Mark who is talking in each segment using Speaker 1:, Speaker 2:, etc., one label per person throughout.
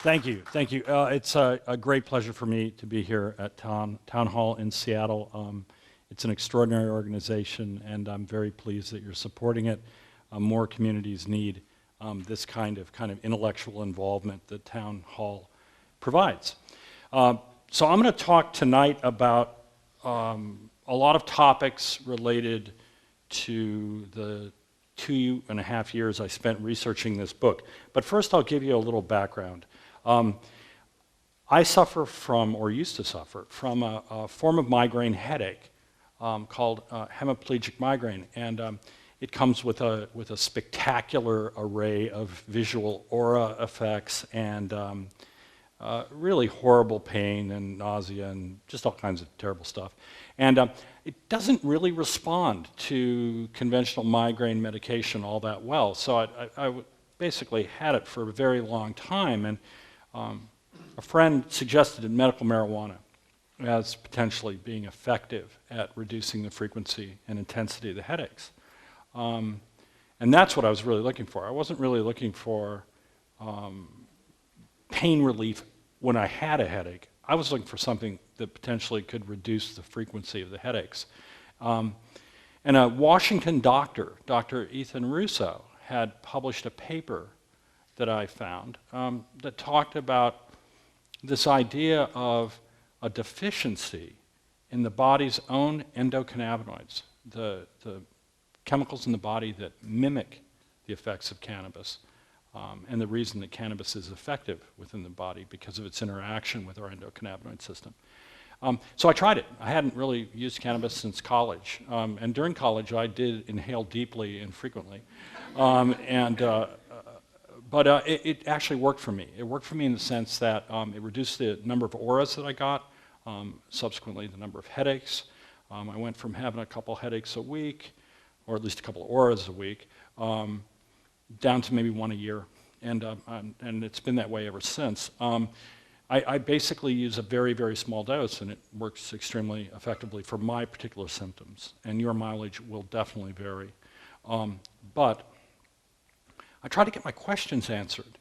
Speaker 1: Thank you, thank you. It's a great pleasure for me to be here at Town Hall in Seattle. It's an extraordinary organization, and I'm very pleased that you're supporting it. More communities need this kind of intellectual involvement that Town Hall provides. So I'm going to talk tonight about a lot of topics related to the 2.5 years I spent researching this book. But first I'll give you a little background. I suffer from, or used to suffer, from a form of migraine headache called hemiplegic migraine. And it comes with a spectacular array of visual aura effects and really horrible pain and nausea and just all kinds of terrible stuff. And it doesn't really respond to conventional migraine medication all that well. So I basically had it for a very long time. And a friend suggested medical marijuana as potentially being effective at reducing the frequency and intensity of the headaches. And that's what I was really looking for. I wasn't really looking for pain relief when I had a headache. I was looking for something that potentially could reduce the frequency of the headaches. And a Washington doctor, Dr. Ethan Russo, had published a paper that I found that talked about this idea of a deficiency in the body's own endocannabinoids, the chemicals in the body that mimic the effects of cannabis, and the reason that cannabis is effective within the body because of its interaction with our endocannabinoid system. So I tried it. I hadn't really used cannabis since college, and during college I did inhale deeply and frequently, but it actually worked for me. It worked for me in the sense that it reduced the number of auras that I got, subsequently the number of headaches. I went from having a couple headaches a week, or at least a couple of auras a week, down to maybe one a year, and it's been that way ever since. I basically use a very, very small dose, and it works extremely effectively for my particular symptoms, and your mileage will definitely vary. But I try to get my questions answered,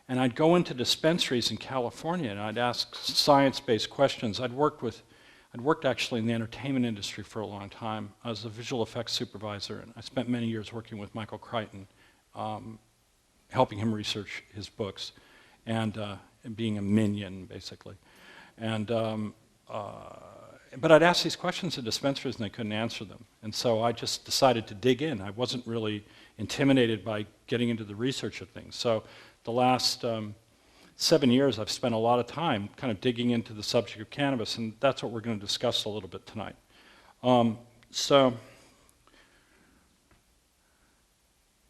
Speaker 1: and I'd go into dispensaries in California, and I'd ask science-based questions. I'd worked actually in the entertainment industry for a long time. I was a visual effects supervisor, and I spent many years working with Michael Crichton, helping him research his books, and being a minion, basically. And, but I'd ask these questions at dispensaries, and they couldn't answer them. And so I just decided to dig in. I wasn't really intimidated by getting into the research of things. So the last 7 years, I've spent a lot of time kind of digging into the subject of cannabis, and that's what we're going to discuss a little bit tonight. So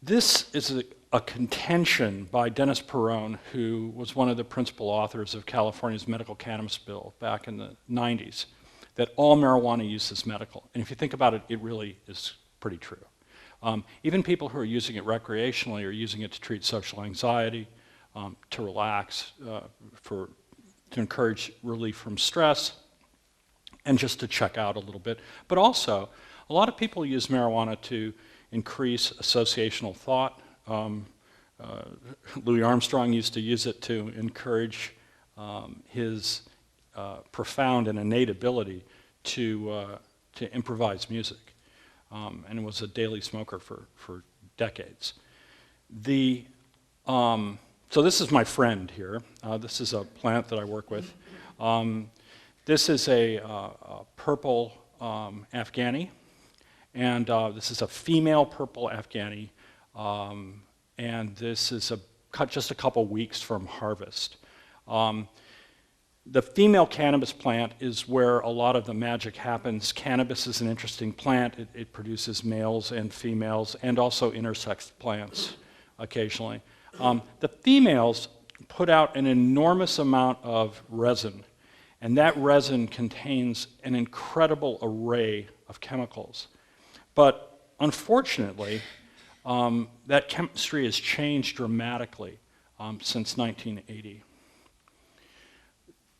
Speaker 1: this is a contention by Dennis Peron, who was one of the principal authors of California's medical cannabis bill back in the 90s, that all marijuana use is medical. And if you think about it, it really is pretty true. Even people who are using it recreationally are using it to treat social anxiety, to relax, to encourage relief from stress, and just to check out a little bit. But also, a lot of people use marijuana to increase associational thought. Louis Armstrong used to use it to encourage his profound and innate ability to improvise music. And was a daily smoker for decades. So this is my friend here. This is a plant that I work with. This is a purple Afghani, and this is a female purple Afghani, and this is just a couple weeks from harvest. The female cannabis plant is where a lot of the magic happens. Cannabis is an interesting plant. It produces males and females, and also intersex plants occasionally. The females put out an enormous amount of resin, and that resin contains an incredible array of chemicals. But unfortunately, that chemistry has changed dramatically since 1980.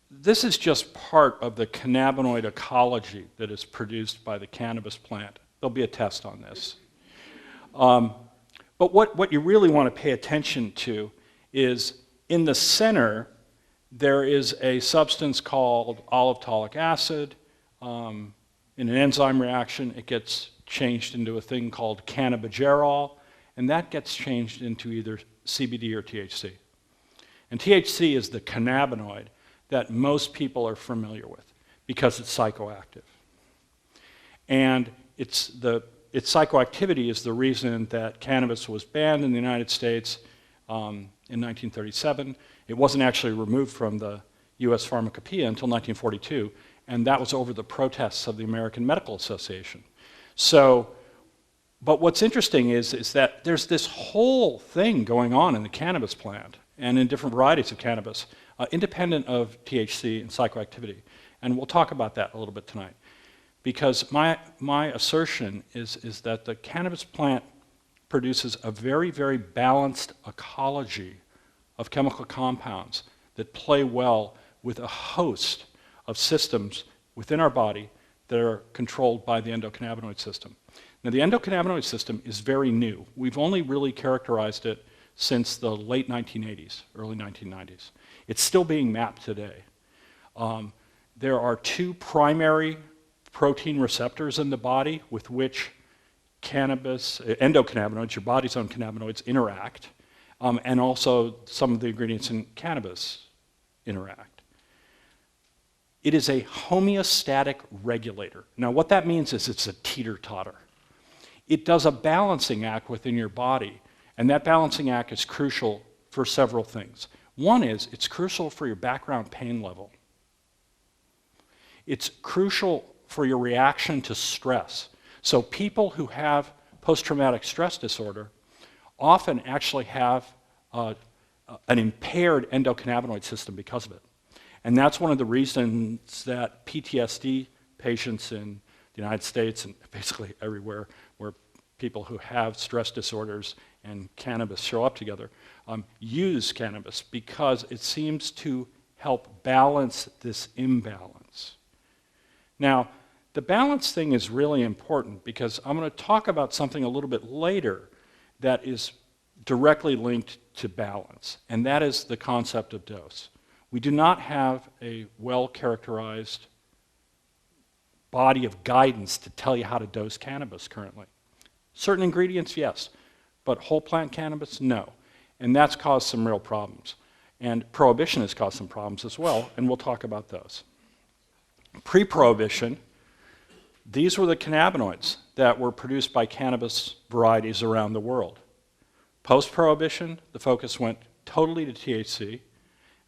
Speaker 1: This is just part of the cannabinoid ecology that is produced by the cannabis plant. There'll be a test on this. But what you really want to pay attention to is In the center, there is a substance called olivetolic acid. In an enzyme reaction, it gets changed into a thing called cannabigerol, and that gets changed into either CBD or THC. And THC is the cannabinoid that most people are familiar with because it's psychoactive. And its psychoactivity is the reason that cannabis was banned in the United States in 1937. It wasn't actually removed from the US Pharmacopoeia until 1942, and that was over the protests of the American Medical Association. So, but what's interesting is that there's this whole thing going on in the cannabis plant and in different varieties of cannabis, independent of THC and psychoactivity. And we'll talk about that a little bit tonight. Because my assertion is that the cannabis plant produces a very, very balanced ecology of chemical compounds that play well with a host of systems within our body that are controlled by the endocannabinoid system. Now, the endocannabinoid system is very new. We've only really characterized it since the late 1980s, early 1990s. It's still being mapped today. There are two primary protein receptors in the body with which endocannabinoids, your body's own cannabinoids, interact, and also some of the ingredients in cannabis interact. It is a homeostatic regulator. Now, what that means is it's a teeter-totter. It does a balancing act within your body, and that balancing act is crucial for several things. One is it's crucial for your background pain level. It's crucial for your reaction to stress. So people who have post-traumatic stress disorder often actually have an impaired endocannabinoid system because of it. And that's one of the reasons that PTSD patients in the United States and basically everywhere where people who have stress disorders and cannabis show up together use cannabis because it seems to help balance this imbalance. Now, the balance thing is really important because I'm going to talk about something a little bit later that is directly linked to balance, and that is the concept of dose. We do not have a well-characterized body of guidance to tell you how to dose cannabis currently. Certain ingredients, yes, but whole plant cannabis, no. And that's caused some real problems. And prohibition has caused some problems as well, and we'll talk about those. Pre-prohibition, these were the cannabinoids that were produced by cannabis varieties around the world. Post-prohibition, the focus went totally to THC,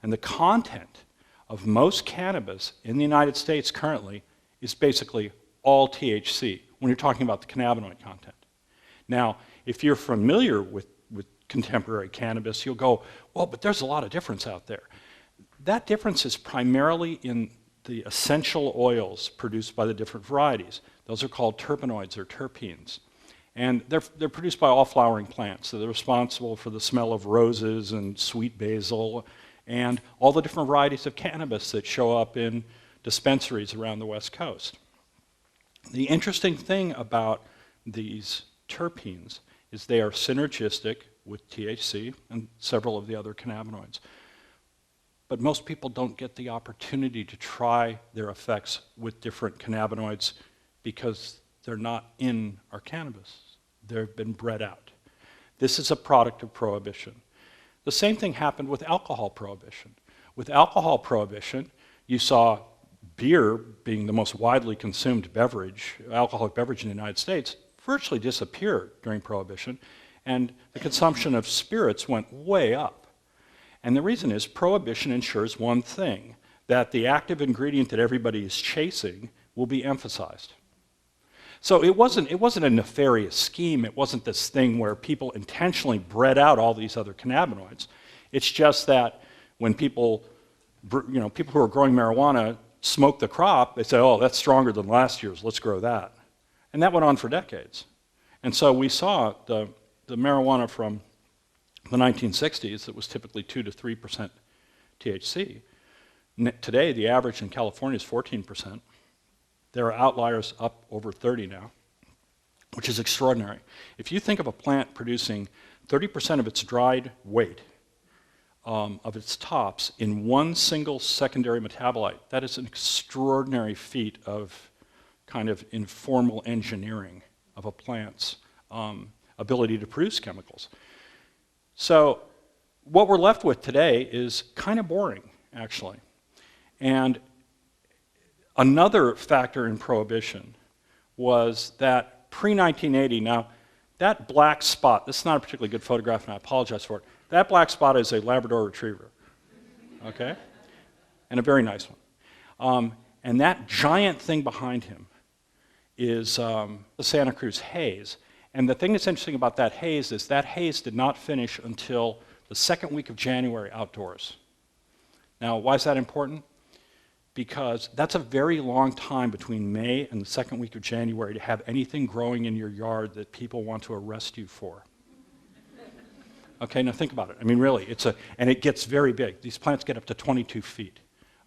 Speaker 1: and the content of most cannabis in the United States currently is basically all THC when you're talking about the cannabinoid content. Now, if you're familiar with contemporary cannabis, you'll go, well, but there's a lot of difference out there. That difference is primarily in the essential oils produced by the different varieties. Those are called terpenoids or terpenes. And they're produced by all flowering plants. So they're responsible for the smell of roses and sweet basil and all the different varieties of cannabis that show up in dispensaries around the West Coast. The interesting thing about these terpenes is they are synergistic with THC and several of the other cannabinoids. But most people don't get the opportunity to try their effects with different cannabinoids because they're not in our cannabis. They've been bred out. This is a product of prohibition. The same thing happened with alcohol prohibition. With alcohol prohibition, you saw beer being the most widely consumed beverage, alcoholic beverage in the United States, virtually disappeared during prohibition, and the consumption of spirits went way up. And the reason is prohibition ensures one thing, that the active ingredient that everybody is chasing will be emphasized. So it wasn't a nefarious scheme. It wasn't this thing where people intentionally bred out all these other cannabinoids. It's just that when people who are growing marijuana smoke the crop, they say, oh, that's stronger than last year's, let's grow that. And that went on for decades. And so we saw the marijuana from the 1960s that was typically 2 to 3% THC. Today, the average in California is 14%. There are outliers up over 30 now, which is extraordinary. If you think of a plant producing 30% of its dried weight of its tops in one single secondary metabolite. That is an extraordinary feat of kind of informal engineering of a plant's ability to produce chemicals. So what we're left with today is kind of boring, actually. And another factor in prohibition was that pre-1980, now that black spot, this is not a particularly good photograph and I apologize for it, that black spot is a Labrador Retriever, okay? And a very nice one. And that giant thing behind him is the Santa Cruz haze. And the thing that's interesting about that haze is that haze did not finish until the second week of January outdoors. Now, why is that important? Because that's a very long time between May and the second week of January to have anything growing in your yard that people want to arrest you for. Okay, now think about it. I mean, really, and it gets very big. These plants get up to 22 feet.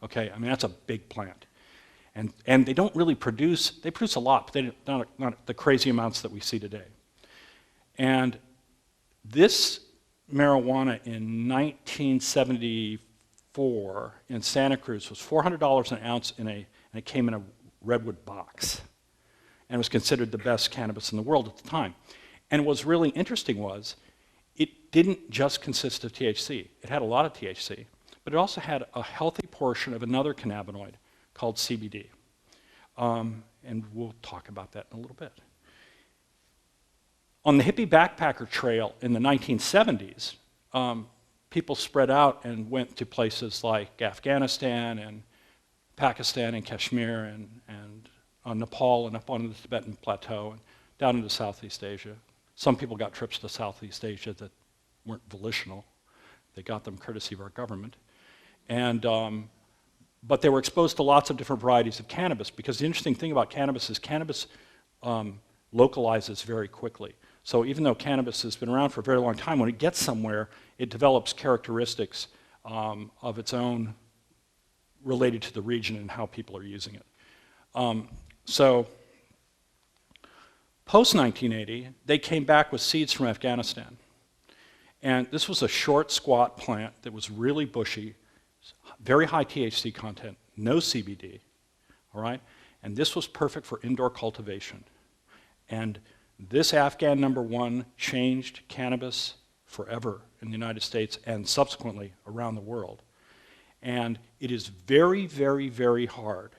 Speaker 1: Okay, I mean, that's a big plant. And they don't really produce, they produce a lot, but not the crazy amounts that we see today. And this marijuana in 1974 in Santa Cruz was $400 an ounce and it came in a redwood box. And it was considered the best cannabis in the world at the time. And what's really interesting was, it didn't just consist of THC. It had a lot of THC, but it also had a healthy portion of another cannabinoid called CBD. And we'll talk about that in a little bit. On the hippie backpacker trail in the 1970s, people spread out and went to places like Afghanistan and Pakistan and Kashmir and Nepal and up on the Tibetan Plateau and down into Southeast Asia. Some people got trips to Southeast Asia that weren't volitional. They got them courtesy of our government. But they were exposed to lots of different varieties of cannabis, because the interesting thing about cannabis is cannabis localizes very quickly. So even though cannabis has been around for a very long time, when it gets somewhere, it develops characteristics of its own related to the region and how people are using it. So post-1980, they came back with seeds from Afghanistan. And this was a short, squat plant that was really bushy, very high THC content, no CBD, all right? And this was perfect for indoor cultivation. And this Afghan #1 changed cannabis forever in the United States and subsequently around the world. And it is very, very, very hard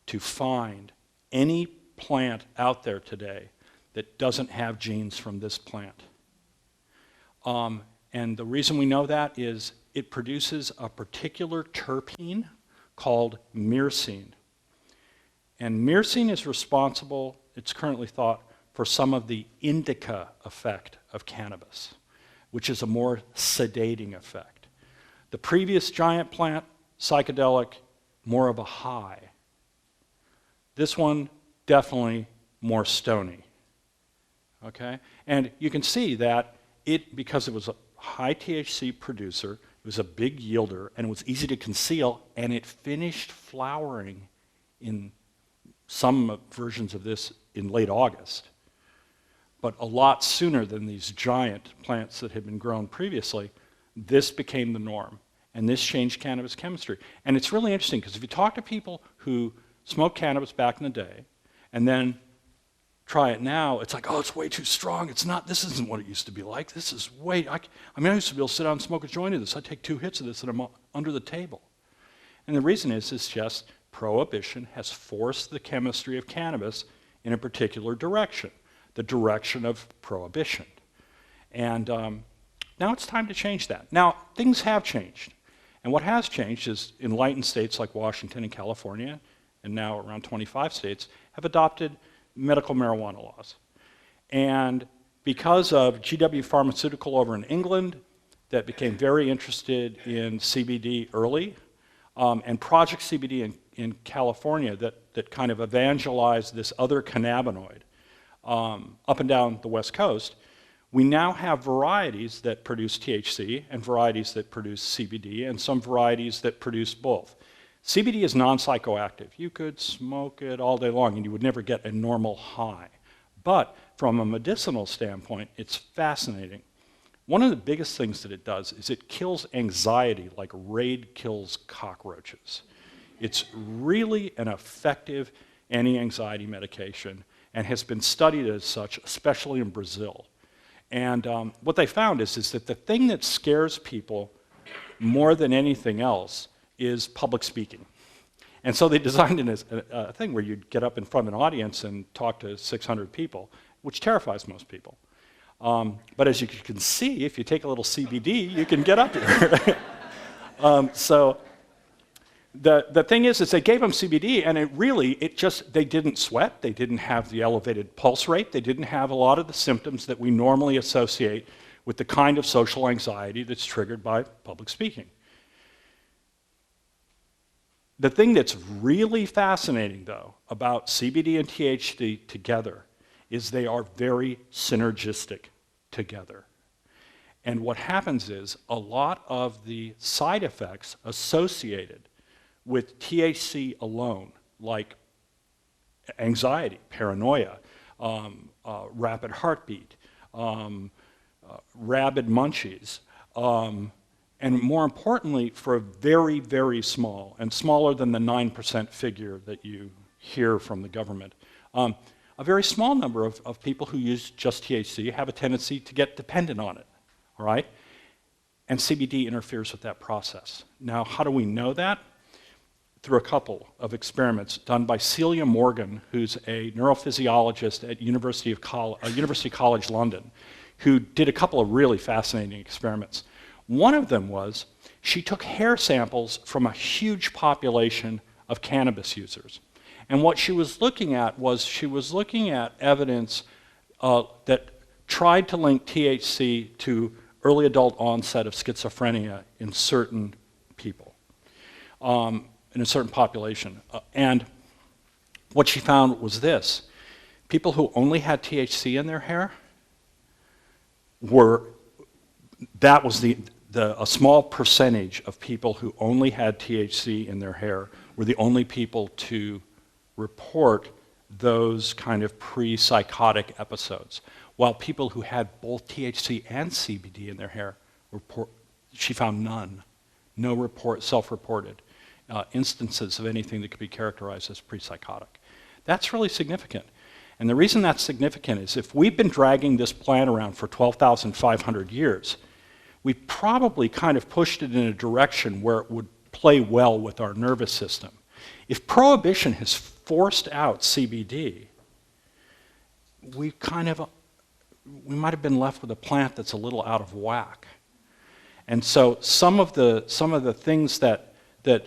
Speaker 1: to find any plant out there today that doesn't have genes from this plant. And the reason we know that is it produces a particular terpene called myrcene. And myrcene is responsible, it's currently thought, for some of the indica effect of cannabis, which is a more sedating effect. The previous giant plant, psychedelic, more of a high. This one, definitely more stony. Okay? And you can see that because it was a high THC producer, it was a big yielder, and it was easy to conceal, and it finished flowering in some versions of this in late August. But a lot sooner than these giant plants that had been grown previously, this became the norm. And this changed cannabis chemistry. And it's really interesting, because if you talk to people who smoked cannabis back in the day, and then try it now, it's like, oh, it's way too strong. It's not, this isn't what it used to be like. This is way, I used to be able to sit down and smoke a joint of this. I'd take 2 hits of this and I'm under the table. And the reason is, it's just prohibition has forced the chemistry of cannabis in a particular direction, the direction of prohibition. And now it's time to change that. Now, things have changed. And what has changed is enlightened states like Washington and California, and now around 25 states, have adopted medical marijuana laws. And because of GW Pharmaceutical over in England, that became very interested in CBD early, and Project CBD in California that kind of evangelized this other cannabinoid up and down the West Coast, we now have varieties that produce THC and varieties that produce CBD and some varieties that produce both. CBD is non-psychoactive. You could smoke it all day long and you would never get a normal high. But from a medicinal standpoint, it's fascinating. one of the biggest things that it does is it kills anxiety like Raid kills cockroaches. It's really an effective anti-anxiety medication and has been studied as such, especially in Brazil. And what they found is that the thing that scares people more than anything else is public speaking. And so they designed a thing where you'd get up in front of an audience and talk to 600 people, which terrifies most people. But as you can see, if you take a little CBD, you can get up here. So the thing is they gave them CBD, and they didn't sweat, they didn't have the elevated pulse rate, they didn't have a lot of the symptoms that we normally associate with the kind of social anxiety that's triggered by public speaking. The thing that's really fascinating, though, about CBD and THC together is they are very synergistic together. And what happens is a lot of the side effects associated with THC alone, like anxiety, paranoia, rapid heartbeat, rabid munchies, and more importantly, for a very, very small, and smaller than the 9% figure that you hear from the government, a very small number of people who use just THC have a tendency to get dependent on it, all right? And CBD interferes with that process. Now, how do we know that? Through a couple of experiments done by Celia Morgan, who's a neurophysiologist at University College London, who did a couple of really fascinating experiments. One of them was she took hair samples from a huge population of cannabis users. And what she was looking at was evidence that tried to link THC to early adult onset of schizophrenia in certain people, in a certain population. And what she found was this: people who only had THC in their hair a small percentage of people who only had THC in their hair were the only people to report those kind of pre-psychotic episodes, while people who had both THC and CBD in their hair, she found no self-reported instances of anything that could be characterized as pre-psychotic. That's really significant. And the reason that's significant is if we've been dragging this plant around for 12,500 years, we probably kind of pushed it in a direction where it would play well with our nervous system. If prohibition has forced out CBD, we might have been left with a plant that's a little out of whack. And so some of the things that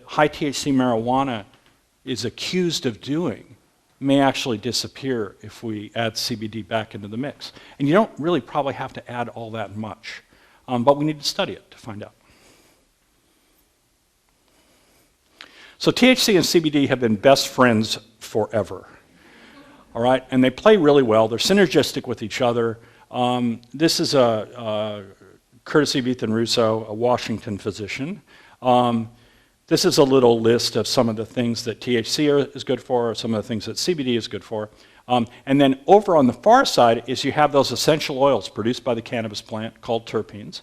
Speaker 1: high THC marijuana is accused of doing may actually disappear if we add CBD back into the mix. And you don't really probably have to add all that much, but we need to study it to find out. So THC and CBD have been best friends forever, all right? And they play really well. They're synergistic with each other. This is courtesy of Ethan Russo, a Washington physician. This is a little list of some of the things that THC is good for, some of the things that CBD is good for. And then over on the far side is you have those essential oils produced by the cannabis plant called terpenes.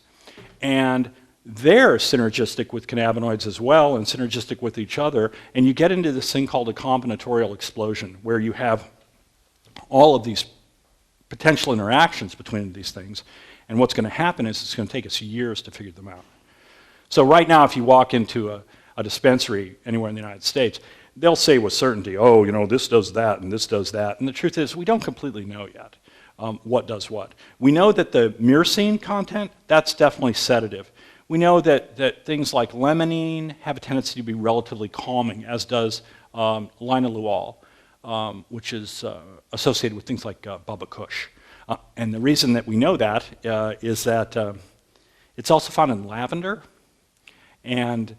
Speaker 1: And they're synergistic with cannabinoids as well and synergistic with each other. And you get into this thing called a combinatorial explosion, where you have all of these potential interactions between these things. And what's going to happen is it's going to take us years to figure them out. So right now, if you walk into a dispensary anywhere in the United States, they'll say with certainty, oh, you know, this does that and this does that. And the truth is, we don't completely know yet what does what. We know that the myrcene content, that's definitely sedative. We know that things like limonene have a tendency to be relatively calming, as does linalool, which is associated with things like Bubba Kush. And the reason that we know that is that it's also found in lavender. And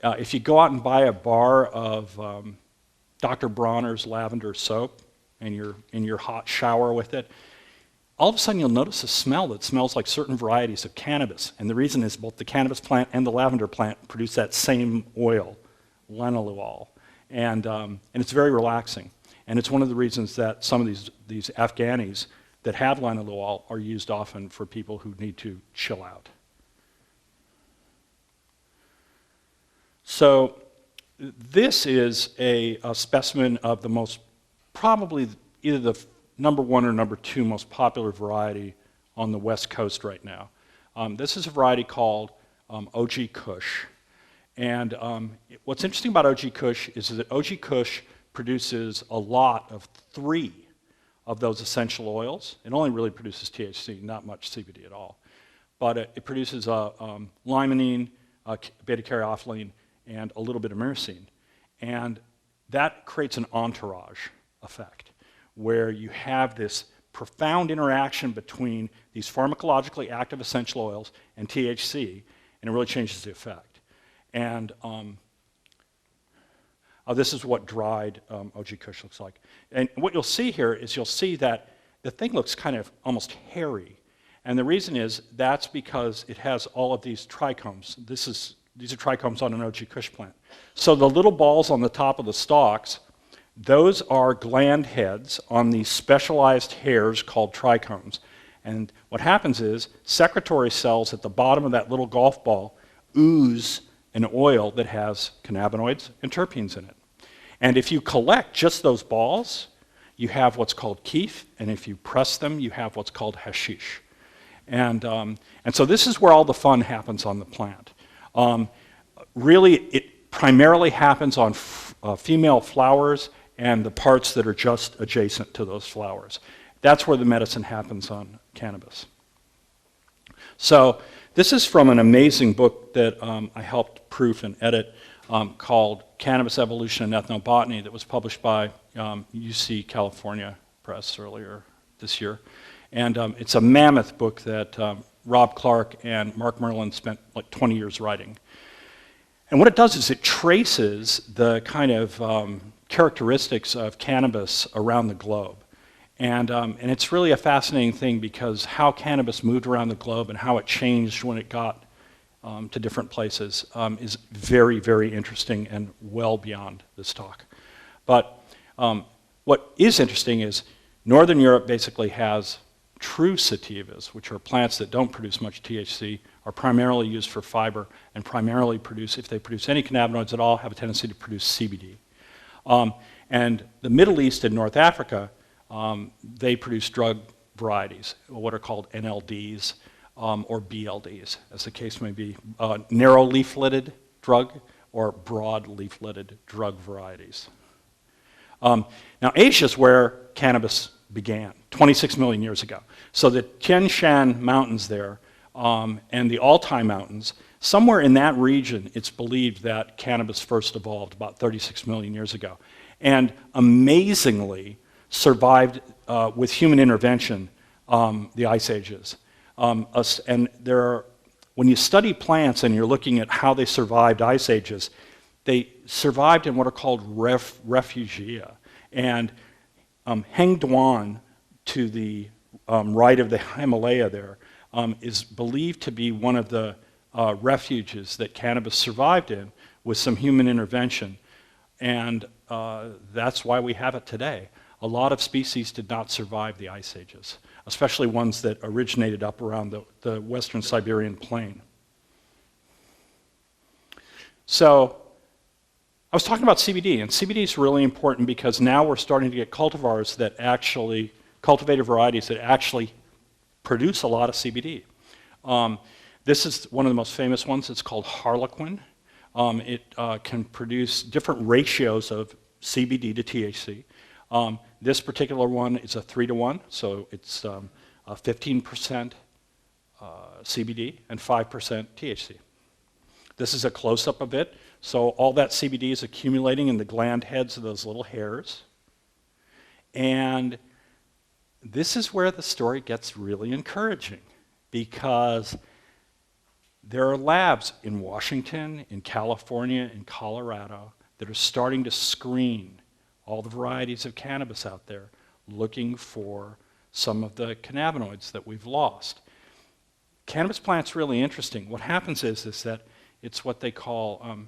Speaker 1: if you go out and buy a bar of Dr. Bronner's lavender soap and you're in your hot shower with it, all of a sudden you'll notice a smell that smells like certain varieties of cannabis. And the reason is both the cannabis plant and the lavender plant produce that same oil, linalool. And it's very relaxing. And it's one of the reasons that some of these Afghanis, that have linalool are used often for people who need to chill out. So this is a specimen of the most, probably either the number 1 or number 2 most popular variety on the West Coast right now. This is a variety called OG Kush. And what's interesting about OG Kush is that OG Kush produces a lot of 3 of those essential oils. It only really produces THC, not much CBD at all. But it produces limonene, beta-caryophyllene, and a little bit of myrcene. And that creates an entourage effect, where you have this profound interaction between these pharmacologically active essential oils and THC, and it really changes the effect. And this is what dried OG Kush looks like. And what you'll see here is you'll see that the thing looks kind of almost hairy. And the reason is that's because it has all of these trichomes. These are trichomes on an OG Kush plant. So the little balls on the top of the stalks, those are gland heads on these specialized hairs called trichomes. And what happens is secretory cells at the bottom of that little golf ball ooze an oil that has cannabinoids and terpenes in it. And if you collect just those balls, you have what's called keef, and if you press them, you have what's called hashish. And so this is where all the fun happens on the plant. Really, it primarily happens on female flowers and the parts that are just adjacent to those flowers. That's where the medicine happens on cannabis. So this is from an amazing book that I helped proof and edit called Cannabis Evolution and Ethnobotany that was published by UC California Press earlier this year. And it's a mammoth book that Rob Clark and Mark Merlin spent like 20 years writing. And what it does is it traces the kind of characteristics of cannabis around the globe. And it's really a fascinating thing because how cannabis moved around the globe and how it changed when it got to different places is very, very interesting and well beyond this talk. But what is interesting is Northern Europe basically has true sativas, which are plants that don't produce much THC, are primarily used for fiber, and primarily produce, if they produce any cannabinoids at all, have a tendency to produce CBD. And the Middle East and North Africa, they produce drug varieties, what are called NLDs or BLDs, as the case may be, narrow leafleted drug or broad leafleted drug varieties. Now Asia is where cannabis began, 26 million years ago. So the Tian Shan Mountains there and the Altai Mountains, somewhere in that region it's believed that cannabis first evolved about 36 million years ago. And amazingly survived with human intervention the ice ages. And there are, when you study plants and you're looking at how they survived ice ages, they survived in what are called refugia. And Hengduan, to the right of the Himalaya there, is believed to be one of the refuges that cannabis survived in with some human intervention. And that's why we have it today. A lot of species did not survive the ice ages, especially ones that originated up around the western Siberian plain. So I was talking about CBD, and CBD is really important because now we're starting to get cultivars that actually, cultivated varieties that actually produce a lot of CBD. This is one of the most famous ones. It's called Harlequin. It can produce different ratios of CBD to THC. This particular one is a 3-to-1, so it's 15% CBD and 5% THC. This is a close-up of it. So all that CBD is accumulating in the gland heads of those little hairs. And this is where the story gets really encouraging, because there are labs in Washington, in California, in Colorado that are starting to screen all the varieties of cannabis out there, looking for some of the cannabinoids that we've lost. Cannabis plant's really interesting. What happens is that it's what they call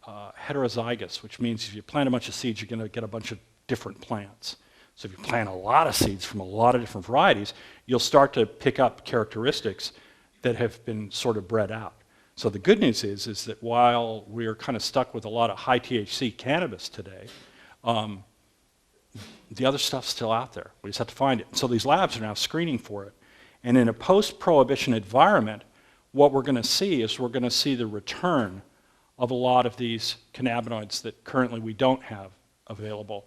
Speaker 1: heterozygous, which means if you plant a bunch of seeds, you're going to get a bunch of different plants. So if you plant a lot of seeds from a lot of different varieties, you'll start to pick up characteristics that have been sort of bred out. So the good news is that while we're kind of stuck with a lot of high THC cannabis today, the other stuff's still out there. We just have to find it. So these labs are now screening for it. And in a post-prohibition environment, what we're going to see is we're going to see the return of a lot of these cannabinoids that currently we don't have available.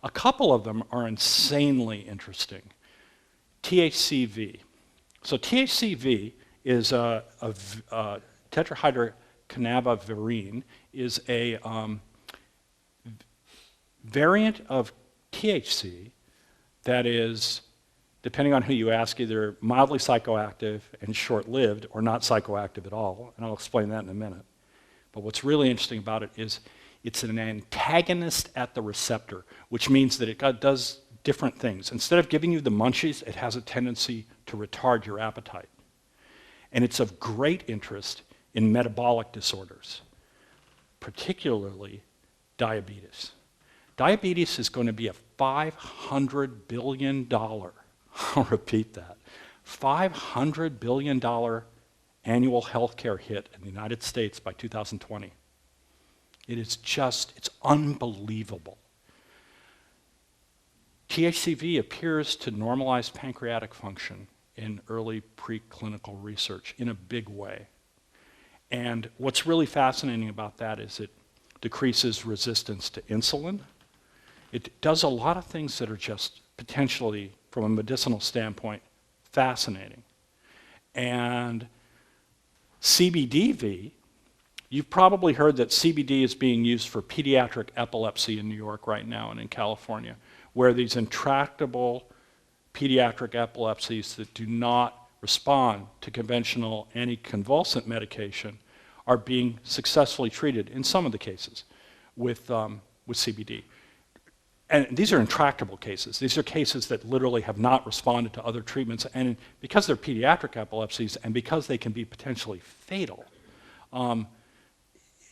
Speaker 1: A couple of them are insanely interesting. THCV. So THCV is a tetrahydrocannabivirine, is a variant of THC that is, depending on who you ask, either mildly psychoactive and short-lived or not psychoactive at all, and I'll explain that in a minute. But what's really interesting about it is it's an antagonist at the receptor, which means that it does different things. Instead of giving you the munchies, it has a tendency to retard your appetite. And it's of great interest in metabolic disorders, particularly diabetes. Diabetes is going to be a $500 billion, I'll repeat that, $500 billion annual healthcare hit in the United States by 2020. It is just, it's unbelievable. THCV appears to normalize pancreatic function in early preclinical research in a big way. And what's really fascinating about that is it decreases resistance to insulin. It does a lot of things that are just potentially, from a medicinal standpoint, fascinating. And CBDV, you've probably heard that CBD is being used for pediatric epilepsy in New York right now and in California, where these intractable pediatric epilepsies that do not respond to conventional anticonvulsant medication are being successfully treated in some of the cases with CBD. And these are intractable cases. These are cases that literally have not responded to other treatments, and because they're pediatric epilepsies and because they can be potentially fatal,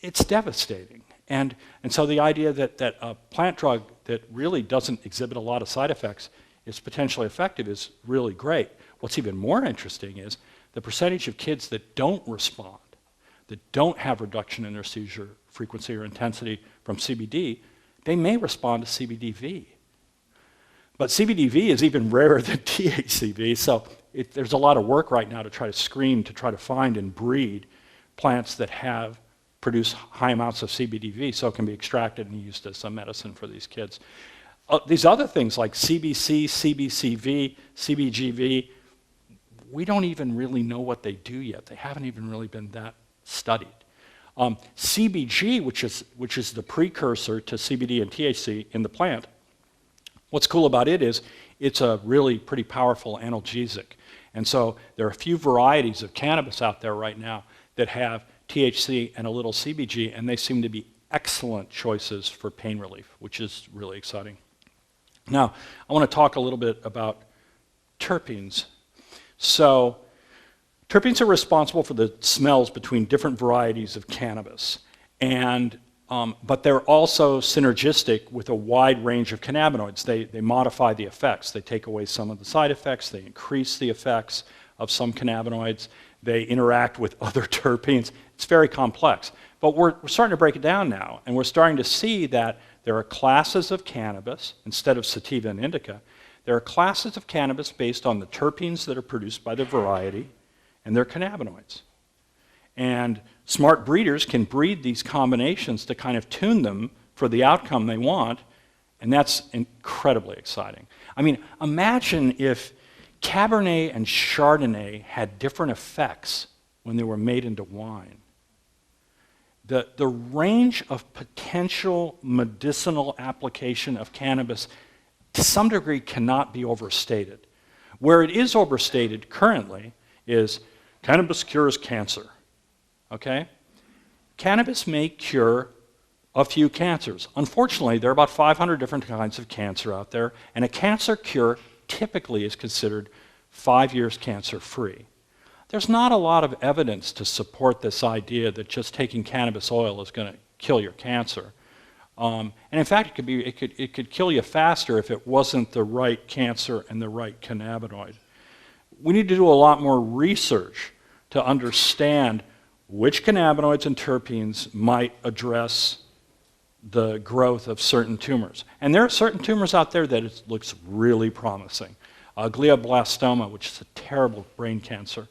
Speaker 1: it's devastating. And so the idea that a plant drug that really doesn't exhibit a lot of side effects is potentially effective is really great. What's even more interesting is the percentage of kids that don't respond, that don't have reduction in their seizure frequency or intensity from CBD, they may respond to CBDV. But CBDV is even rarer than THCV, so there's a lot of work right now to try to screen, to try to find and breed plants that produce high amounts of CBDV so it can be extracted and used as some medicine for these kids. These other things like CBC, CBCV, CBGV, we don't even really know what they do yet. They haven't even really been that studied. CBG, which is the precursor to CBD and THC in the plant, what's cool about it is it's a really pretty powerful analgesic. And so there are a few varieties of cannabis out there right now that have THC and a little CBG, and they seem to be excellent choices for pain relief, which is really exciting. Now, I want to talk a little bit about terpenes. So, terpenes are responsible for the smells between different varieties of cannabis, but they're also synergistic with a wide range of cannabinoids. They modify the effects. They take away some of the side effects. They increase the effects of some cannabinoids. They interact with other terpenes. It's very complex. But we're starting to break it down now, and we're starting to see that there are classes of cannabis, instead of sativa and indica, there are classes of cannabis based on the terpenes that are produced by the variety and their cannabinoids. And smart breeders can breed these combinations to kind of tune them for the outcome they want, and that's incredibly exciting. I mean, imagine if Cabernet and Chardonnay had different effects when they were made into wine. The range of potential medicinal application of cannabis to some degree cannot be overstated. Where it is overstated currently is cannabis cures cancer, okay? Cannabis may cure a few cancers. Unfortunately, there are about 500 different kinds of cancer out there, and a cancer cure typically is considered 5 years cancer-free. There's not a lot of evidence to support this idea that just taking cannabis oil is going to kill your cancer. And in fact, it could kill you faster if it wasn't the right cancer and the right cannabinoid. We need to do a lot more research to understand which cannabinoids and terpenes might address the growth of certain tumors. And there are certain tumors out there that it looks really promising. Glioblastoma, which is a terrible brain cancer,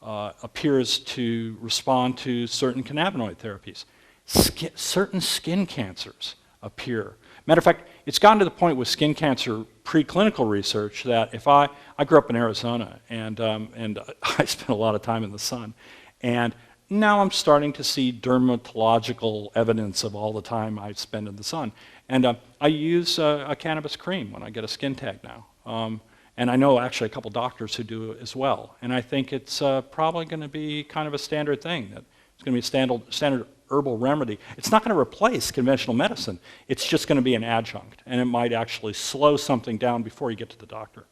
Speaker 1: appears to respond to certain cannabinoid therapies. Certain skin cancers appear. Matter of fact, it's gotten to the point with skin cancer preclinical research that if I grew up in Arizona and I spent a lot of time in the sun, and now I'm starting to see dermatological evidence of all the time I spend in the sun. And I use a cannabis cream when I get a skin tag now. And I know actually a couple doctors who do it as well. And I think it's probably going to be kind of a standard thing. That it's going to be a standard herbal remedy. It's not going to replace conventional medicine. It's just going to be an adjunct. And it might actually slow something down before you get to the doctor.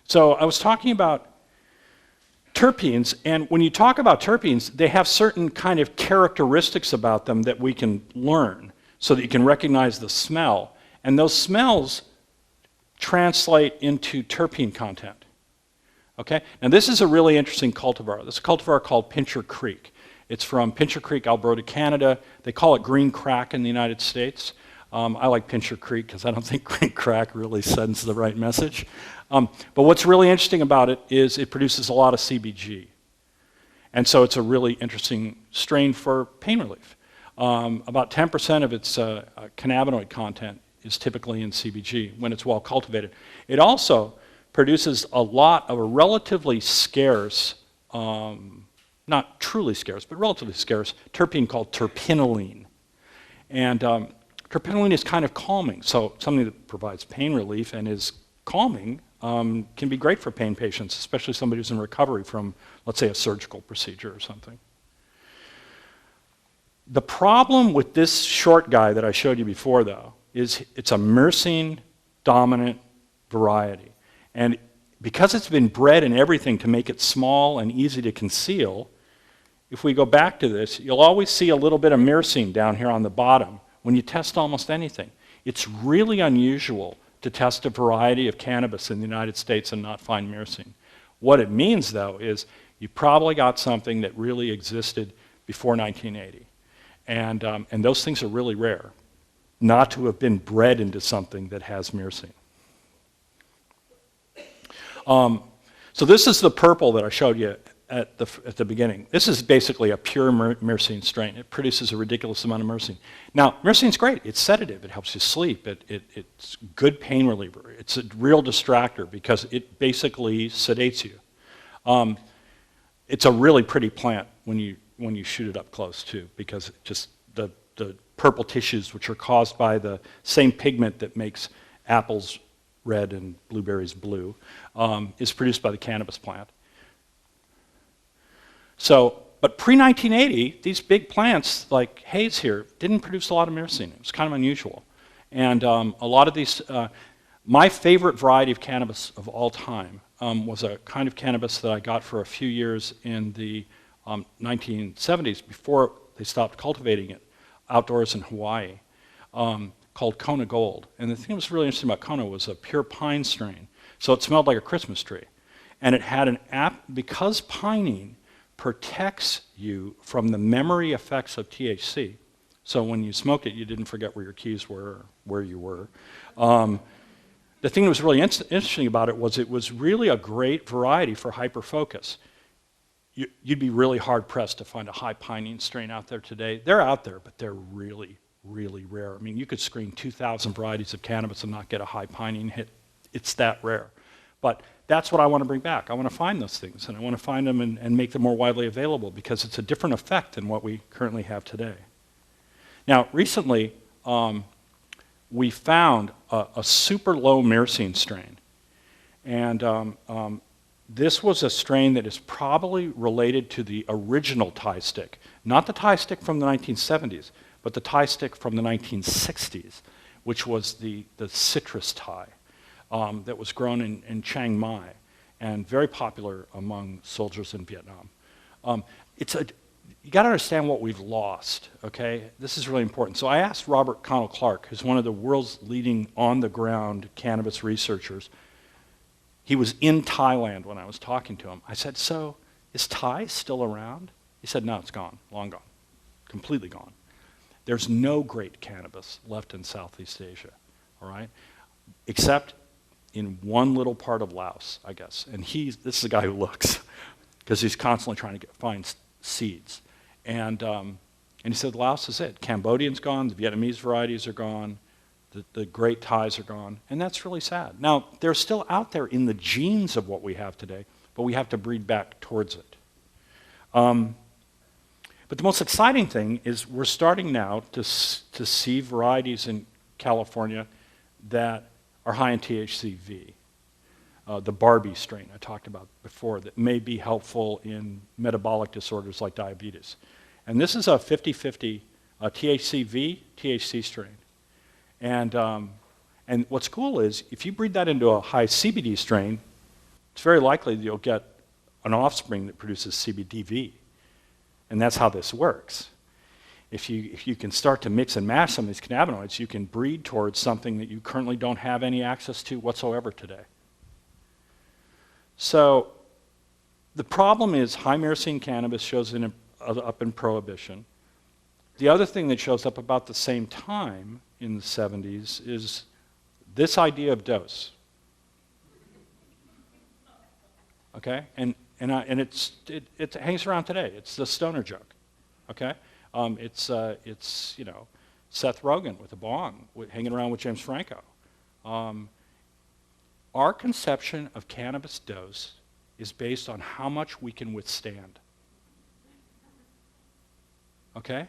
Speaker 1: So I was talking about terpenes, and when you talk about terpenes, they have certain kind of characteristics about them that we can learn so that you can recognize the smell. And those smells translate into terpene content. Okay? Now this is a really interesting cultivar. This is a cultivar called Pincher Creek. It's from Pincher Creek, Alberta, Canada. They call it green crack in the United States. I like Pincher Creek because I don't think green crack really sends the right message. But what's really interesting about it is it produces a lot of CBG. And so it's a really interesting strain for pain relief. About 10% of its cannabinoid content is typically in CBG when it's well cultivated. It also produces a lot of a relatively scarce, not truly scarce, but relatively scarce terpene called terpinolene. And terpinolene is kind of calming, so something that provides pain relief and is calming can be great for pain patients, especially somebody who's in recovery from, let's say, a surgical procedure or something. The problem with this short guy that I showed you before, though, is it's a myrcene-dominant variety. And because it's been bred and everything to make it small and easy to conceal, if we go back to this, you'll always see a little bit of myrcene down here on the bottom when you test almost anything. It's really unusual to test a variety of cannabis in the United States and not find myrcene. What it means, though, is you probably got something that really existed before 1980. And those things are really rare, not to have been bred into something that has myrcene. So this is the purple that I showed you at the beginning. This is basically a pure myrcene strain. It produces a ridiculous amount of myrcene. Now, myrcene's great. It's sedative. It helps you sleep. It's good pain reliever. It's a real distractor because it basically sedates you. It's a really pretty plant when you shoot it up close, too, because just the purple tissues, which are caused by the same pigment that makes apples red and blueberries blue, is produced by the cannabis plant. So, but pre-1980, these big plants like Hayes here didn't produce a lot of myrcene. It was kind of unusual. And a lot of these, my favorite variety of cannabis of all time was a kind of cannabis that I got for a few years in the 1970s before they stopped cultivating it outdoors in Hawaii, called Kona Gold. And the thing that was really interesting about Kona was a pure pine strain. So it smelled like a Christmas tree. And it had an because pining protects you from the memory effects of THC. So when you smoked it, you didn't forget where your keys were or where you were. The thing that was really interesting about it was really a great variety for hyperfocus. You'd be really hard-pressed to find a high pining strain out there today. They're out there, but they're really, really rare. I mean, you could screen 2,000 varieties of cannabis and not get a high pining hit. It's that rare. But that's what I want to bring back. I want to find those things, and I want to find them and make them more widely available because it's a different effect than what we currently have today. Now, recently, we found a super low myrcene strain. And this was a strain that is probably related to the original Thai stick. Not the Thai stick from the 1970s, but the Thai stick from the 1960s, which was the citrus Thai. That was grown in Chiang Mai and very popular among soldiers in Vietnam. It's a you got to understand what we've lost, okay? This is really important. So I asked Robert Connell Clark, who's one of the world's leading on-the-ground cannabis researchers. He was in Thailand when I was talking to him. I said, so is Thai still around? He said, no, it's gone, long gone, completely gone. There's no great cannabis left in Southeast Asia, all right? Except in one little part of Laos, I guess. And this is a guy who looks, because he's constantly trying to find seeds. And he said, Laos is it. Cambodian's gone, the Vietnamese varieties are gone, the great Thais are gone, and that's really sad. Now, they're still out there in the genes of what we have today, but we have to breed back towards it. But the most exciting thing is we're starting now to see varieties in California that are high in THCV. The Barbie strain I talked about before that may be helpful in metabolic disorders like diabetes. And this is a 50-50 THCV, THC strain. And what's cool is if you breed that into a high CBD strain, it's very likely that you'll get an offspring that produces CBDV. And that's how this works. If you can start to mix and match some of these cannabinoids, you can breed towards something that you currently don't have any access to whatsoever today. So the problem is high myrcene cannabis shows up in Prohibition. The other thing that shows up about the same time in the 70s is this idea of dose. Okay? And it hangs around today. It's the stoner joke. Okay? It's Seth Rogen with a bong, hanging around with James Franco. Our conception of cannabis dose is based on how much we can withstand. Okay?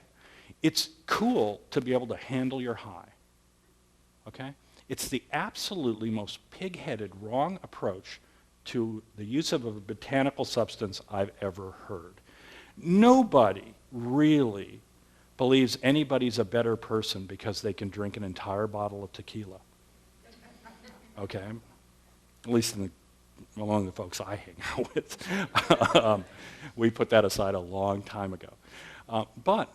Speaker 1: It's cool to be able to handle your high. Okay? It's the absolutely most pig-headed, wrong approach to the use of a botanical substance I've ever heard. Nobody really believes anybody's a better person because they can drink an entire bottle of tequila. Okay? At least among the folks I hang out with. We put that aside a long time ago. But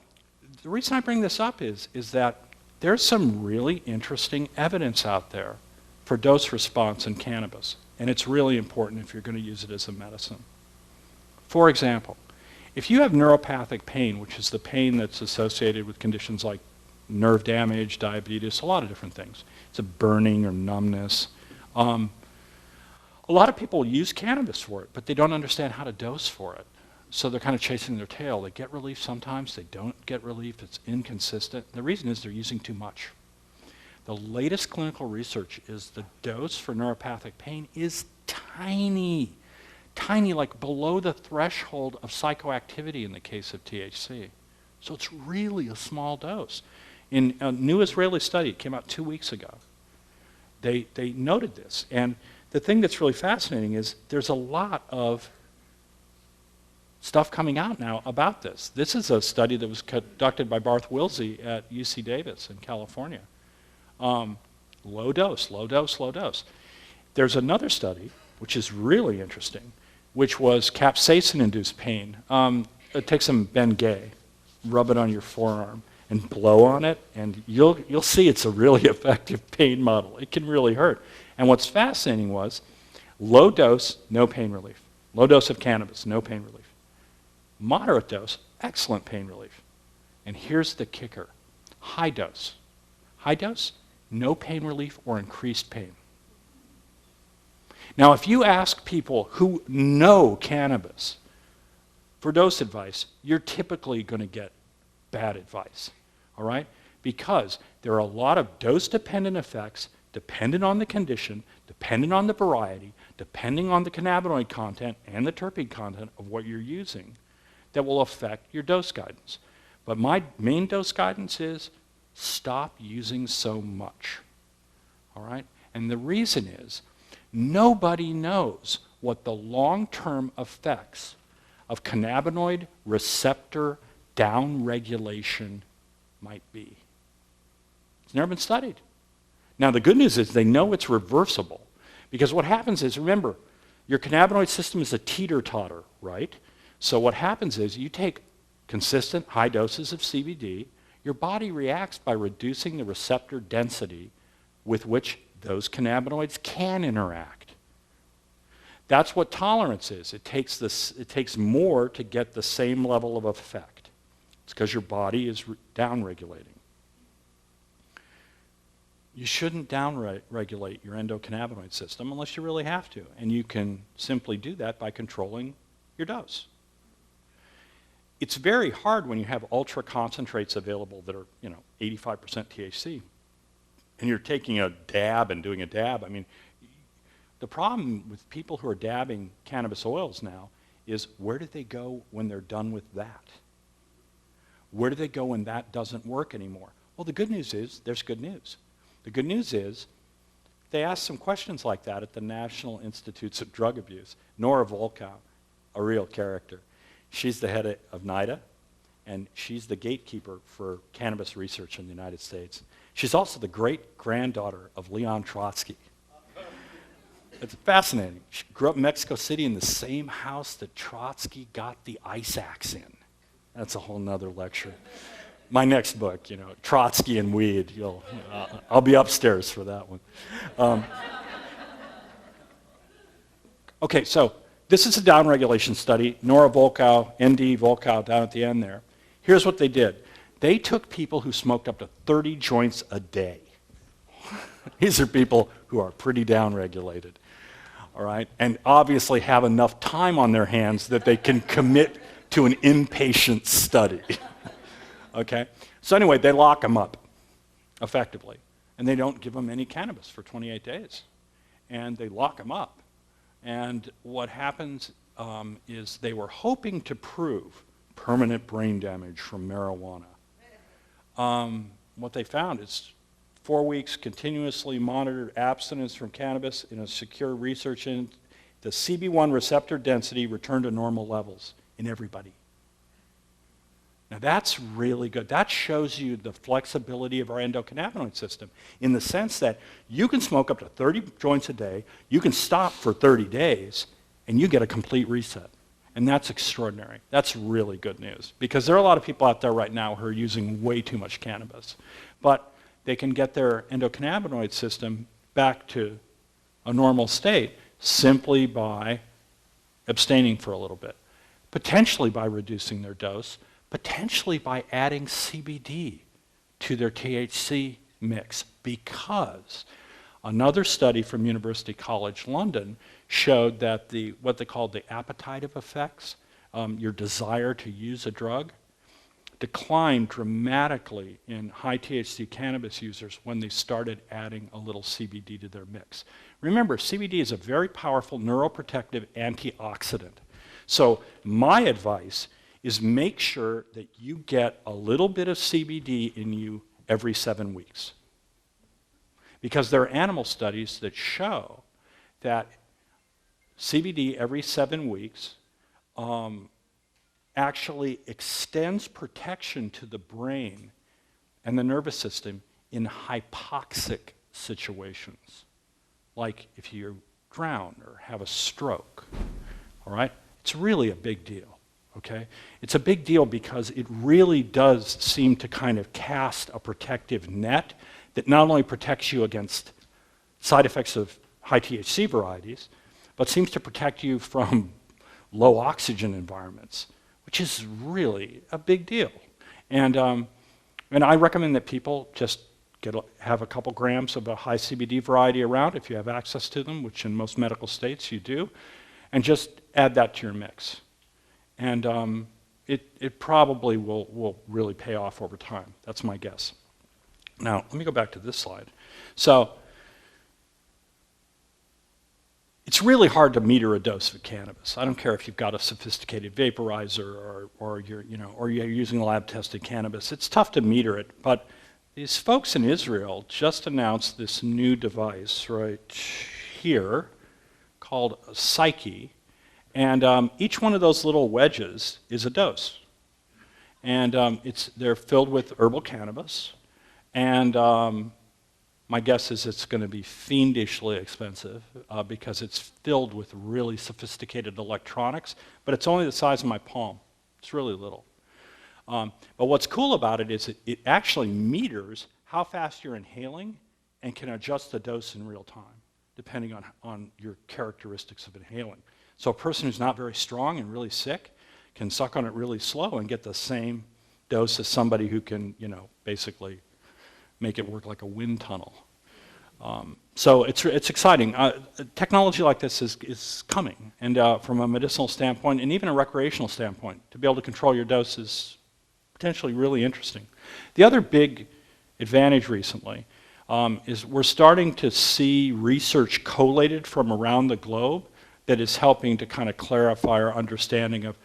Speaker 1: the reason I bring this up is that there's some really interesting evidence out there for dose response in cannabis. And it's really important if you're going to use it as a medicine. For example, if you have neuropathic pain, which is the pain that's associated with conditions like nerve damage, diabetes, a lot of different things. It's a burning or numbness. A lot of people use cannabis for it, but they don't understand how to dose for it. So they're kind of chasing their tail. They get relief sometimes, they don't get relief, it's inconsistent. The reason is they're using too much. The latest clinical research is the dose for neuropathic pain is tiny, tiny, like below the threshold of psychoactivity in the case of THC. So it's really a small dose. In a new Israeli study, it came out 2 weeks ago, they noted this. And the thing that's really fascinating is there's a lot of stuff coming out now about this. This is a study that was conducted by Barth Wilsey at UC Davis in California. Low dose, low dose, low dose. There's another study, which is really interesting, which was capsaicin-induced pain. Take some Bengay, rub it on your forearm, and blow on it, and you'll see it's a really effective pain model. It can really hurt. And what's fascinating was low dose, no pain relief. Low dose of cannabis, no pain relief. Moderate dose, excellent pain relief. And here's the kicker. High dose. High dose, no pain relief or increased pain. Now, if you ask people who know cannabis for dose advice, you're typically going to get bad advice, all right? Because there are a lot of dose-dependent effects dependent on the condition, dependent on the variety, depending on the cannabinoid content and the terpene content of what you're using that will affect your dose guidance. But my main dose guidance is stop using so much, all right? And the reason is nobody knows what the long-term effects of cannabinoid receptor downregulation might be. It's never been studied. Now, the good news is they know it's reversible, because what happens is, remember, your cannabinoid system is a teeter-totter, right? So what happens is you take consistent high doses of CBD, your body reacts by reducing the receptor density with which those cannabinoids can interact. That's what tolerance is. It takes more to get the same level of effect. It's because your body is downregulating. You shouldn't downregulate your endocannabinoid system unless you really have to, and you can simply do that by controlling your dose. It's very hard when you have ultra concentrates available that are, 85% THC, and you're taking a dab and doing a dab. I mean, the problem with people who are dabbing cannabis oils now is, where do they go when they're done with that? Where do they go when that doesn't work anymore? Well, the good news is there's good news. The good news is they asked some questions like that at the National Institutes of Drug Abuse. Nora Volkow, a real character. She's the head of NIDA, and she's the gatekeeper for cannabis research in the United States. She's also the great-granddaughter of Leon Trotsky. It's fascinating. She grew up in Mexico City in the same house that Trotsky got the ice axe in. That's a whole nother lecture. My next book, Trotsky and Weed. I'll be upstairs for that one. Okay, so this is a downregulation study. Nora Volkow, ND Volkow, down at the end there. Here's what they did. They took people who smoked up to 30 joints a day. These are people who are pretty downregulated, all right, and obviously have enough time on their hands that they can commit to an inpatient study. Okay? So anyway, they lock them up, effectively, and they don't give them any cannabis for 28 days. And they lock them up. And what happens is they were hoping to prove permanent brain damage from marijuana. What they found is 4 weeks continuously monitored abstinence from cannabis in a secure research in the CB1 receptor density returned to normal levels in everybody. Now that's really good. That shows you the flexibility of our endocannabinoid system in the sense that you can smoke up to 30 joints a day, you can stop for 30 days, and you get a complete reset. And that's extraordinary. That's really good news because there are a lot of people out there right now who are using way too much cannabis. But they can get their endocannabinoid system back to a normal state simply by abstaining for a little bit, potentially by reducing their dose, potentially by adding CBD to their THC mix, because another study from University College London showed that what they called the appetitive effects, your desire to use a drug, declined dramatically in high THC cannabis users when they started adding a little CBD to their mix. Remember, CBD is a very powerful neuroprotective antioxidant. So my advice is make sure that you get a little bit of CBD in you every 7 weeks. Because there are animal studies that show that CBD every 7 weeks actually extends protection to the brain and the nervous system in hypoxic situations, like if you drown or have a stroke, all right? It's really a big deal. Okay? It's a big deal because it really does seem to kind of cast a protective net that not only protects you against side effects of high THC varieties, but seems to protect you from low oxygen environments, which is really a big deal. And I recommend that people just have a couple grams of a high CBD variety around if you have access to them, which in most medical states you do, and just add that to your mix. And it probably will really pay off over time. That's my guess. Now, let me go back to this slide. So, it's really hard to meter a dose of cannabis. I don't care if you've got a sophisticated vaporizer or you're using lab-tested cannabis. It's tough to meter it, but these folks in Israel just announced this new device right here called Psyche. And each one of those little wedges is a dose. And they're filled with herbal cannabis. And my guess is it's going to be fiendishly expensive because it's filled with really sophisticated electronics, but it's only the size of my palm. It's really little. But what's cool about it is it actually meters how fast you're inhaling and can adjust the dose in real time, depending on your characteristics of inhaling. So a person who's not very strong and really sick can suck on it really slow and get the same dose as somebody who can, basically make it work like a wind tunnel. So it's exciting. Technology like this is coming, and from a medicinal standpoint and even a recreational standpoint, to be able to control your dose is potentially really interesting. The other big advantage recently is we're starting to see research collated from around the globe that is helping to kind of clarify our understanding of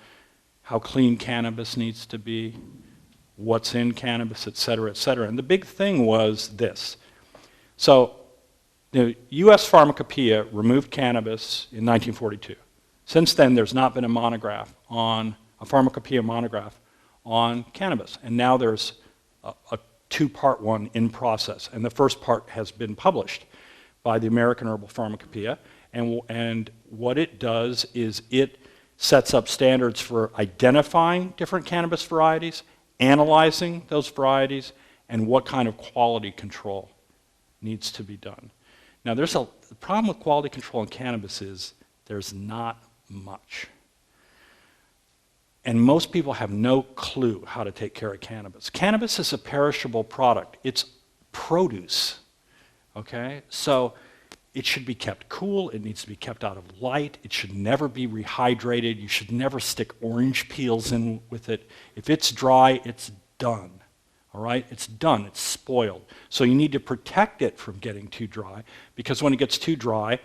Speaker 1: how clean cannabis needs to be, what's in cannabis, et cetera, et cetera. And the big thing was this. So the US Pharmacopoeia removed cannabis in 1942. Since then, there's not been a Pharmacopoeia monograph on cannabis. And now there's a two-part one in process. And the first part has been published by the American Herbal Pharmacopoeia. And what it does is it sets up standards for identifying different cannabis varieties, analyzing those varieties, and what kind of quality control needs to be done. Now, the problem with quality control in cannabis is there's not much. And most people have no clue how to take care of cannabis. Cannabis is a perishable product. It's produce, okay? So it should be kept cool. It needs to be kept out of light. It should never be rehydrated. You should never stick orange peels in with it. If it's dry, it's done, all right? It's done. It's spoiled. So you need to protect it from getting too dry, because when it gets too dry,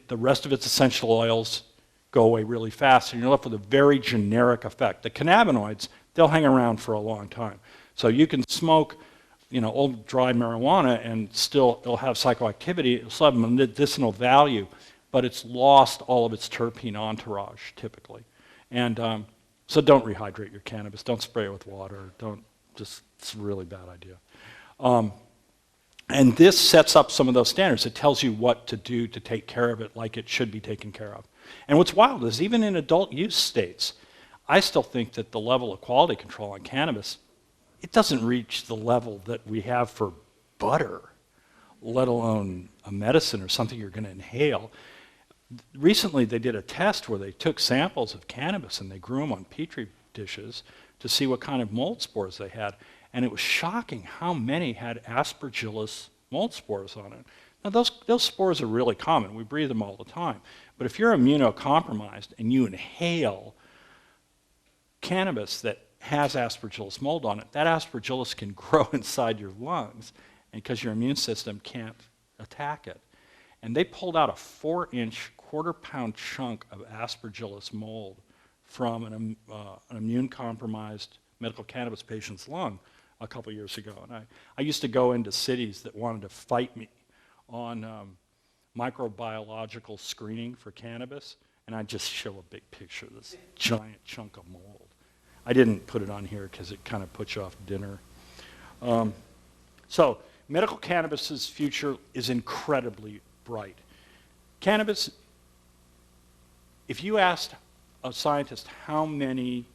Speaker 1: the rest of its essential oils go away really fast, and you're left with a very generic effect. The cannabinoids, they'll hang around for a long time. So you can smoke old dry marijuana and still it'll have psychoactivity, it'll still have medicinal value, but it's lost all of its terpene entourage typically. And so don't rehydrate your cannabis, don't spray it with water, it's a really bad idea. And this sets up some of those standards. It tells you what to do to take care of it like it should be taken care of. And what's wild is even in adult use states, I still think that the level of quality control on cannabis, it doesn't reach the level that we have for butter, let alone a medicine or something you're going to inhale. Recently, they did a test where they took samples of cannabis and they grew them on Petri dishes to see what kind of mold spores they had. And it was shocking how many had Aspergillus mold spores on it. Now, those spores are really common. We breathe them all the time. But if you're immunocompromised and you inhale cannabis that has Aspergillus mold on it, that Aspergillus can grow inside your lungs, and because your immune system can't attack it. And they pulled out a 4-inch, quarter-pound chunk of Aspergillus mold from an immune-compromised medical cannabis patient's lung a couple years ago. And I used to go into cities that wanted to fight me on microbiological screening for cannabis, and I'd just show a big picture of this giant chunk of mold. I didn't put it on here because it kind of puts you off dinner. So medical cannabis's future is incredibly bright. Cannabis, if you asked a scientist how many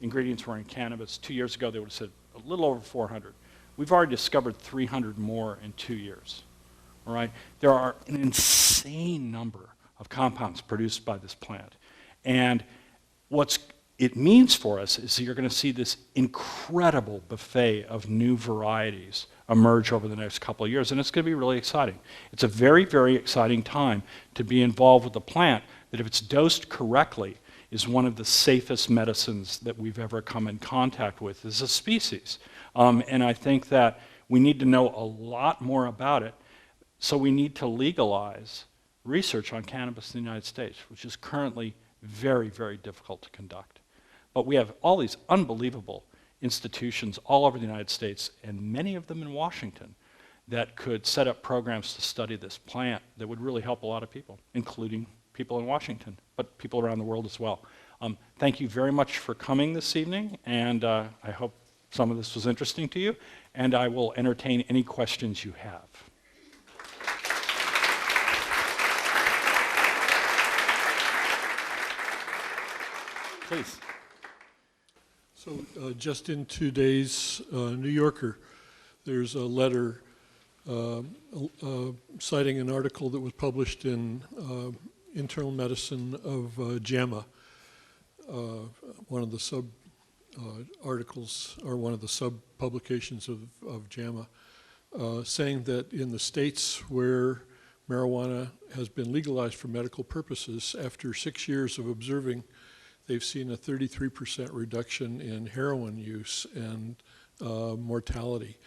Speaker 1: ingredients were in cannabis 2 years ago, they would have said a little over 400. We've already discovered 300 more in 2 years. All right? There are an insane number of compounds produced by this plant. And what it means for us is that you're going to see this incredible buffet of new varieties emerge over the next couple of years, and it's going to be really exciting. It's a very, very exciting time to be involved with a plant that, if it's dosed correctly, is one of the safest medicines that we've ever come in contact with as a species. And I think that we need to know a lot more about it, so we need to legalize research on cannabis in the United States, which is currently very, very difficult to conduct. But we have all these unbelievable institutions all over the United States, and many of them in Washington, that could set up programs to study this plant that would really help a lot of people, including people in Washington, but people around the world as well. Thank you very much for coming this evening, and I hope some of this was interesting to you, and I will entertain any questions you have. Please.
Speaker 2: So just in today's New Yorker, there's a letter citing an article that was published in Internal Medicine of JAMA, one of the sub articles or one of the sub publications of JAMA, saying that in the states where marijuana has been legalized for medical purposes, after 6 years of observing, they've seen a 33% reduction in heroin use and mortality.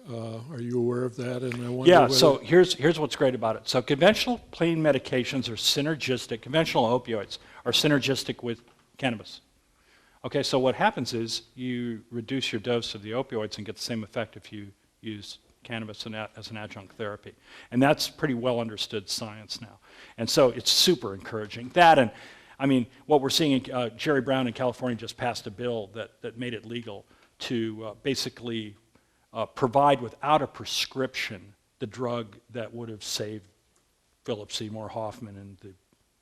Speaker 2: Are you aware of that? And I wonder
Speaker 1: Yeah, so here's what's great about it. So conventional pain medications are synergistic, conventional opioids are synergistic with cannabis. Okay, so what happens is you reduce your dose of the opioids and get the same effect if you use cannabis as an adjunct therapy. And that's pretty well understood science now. And so it's super encouraging. That and, I mean, what we're seeing, Jerry Brown in California just passed a bill that made it legal to basically provide without a prescription the drug that would have saved Philip Seymour Hoffman and the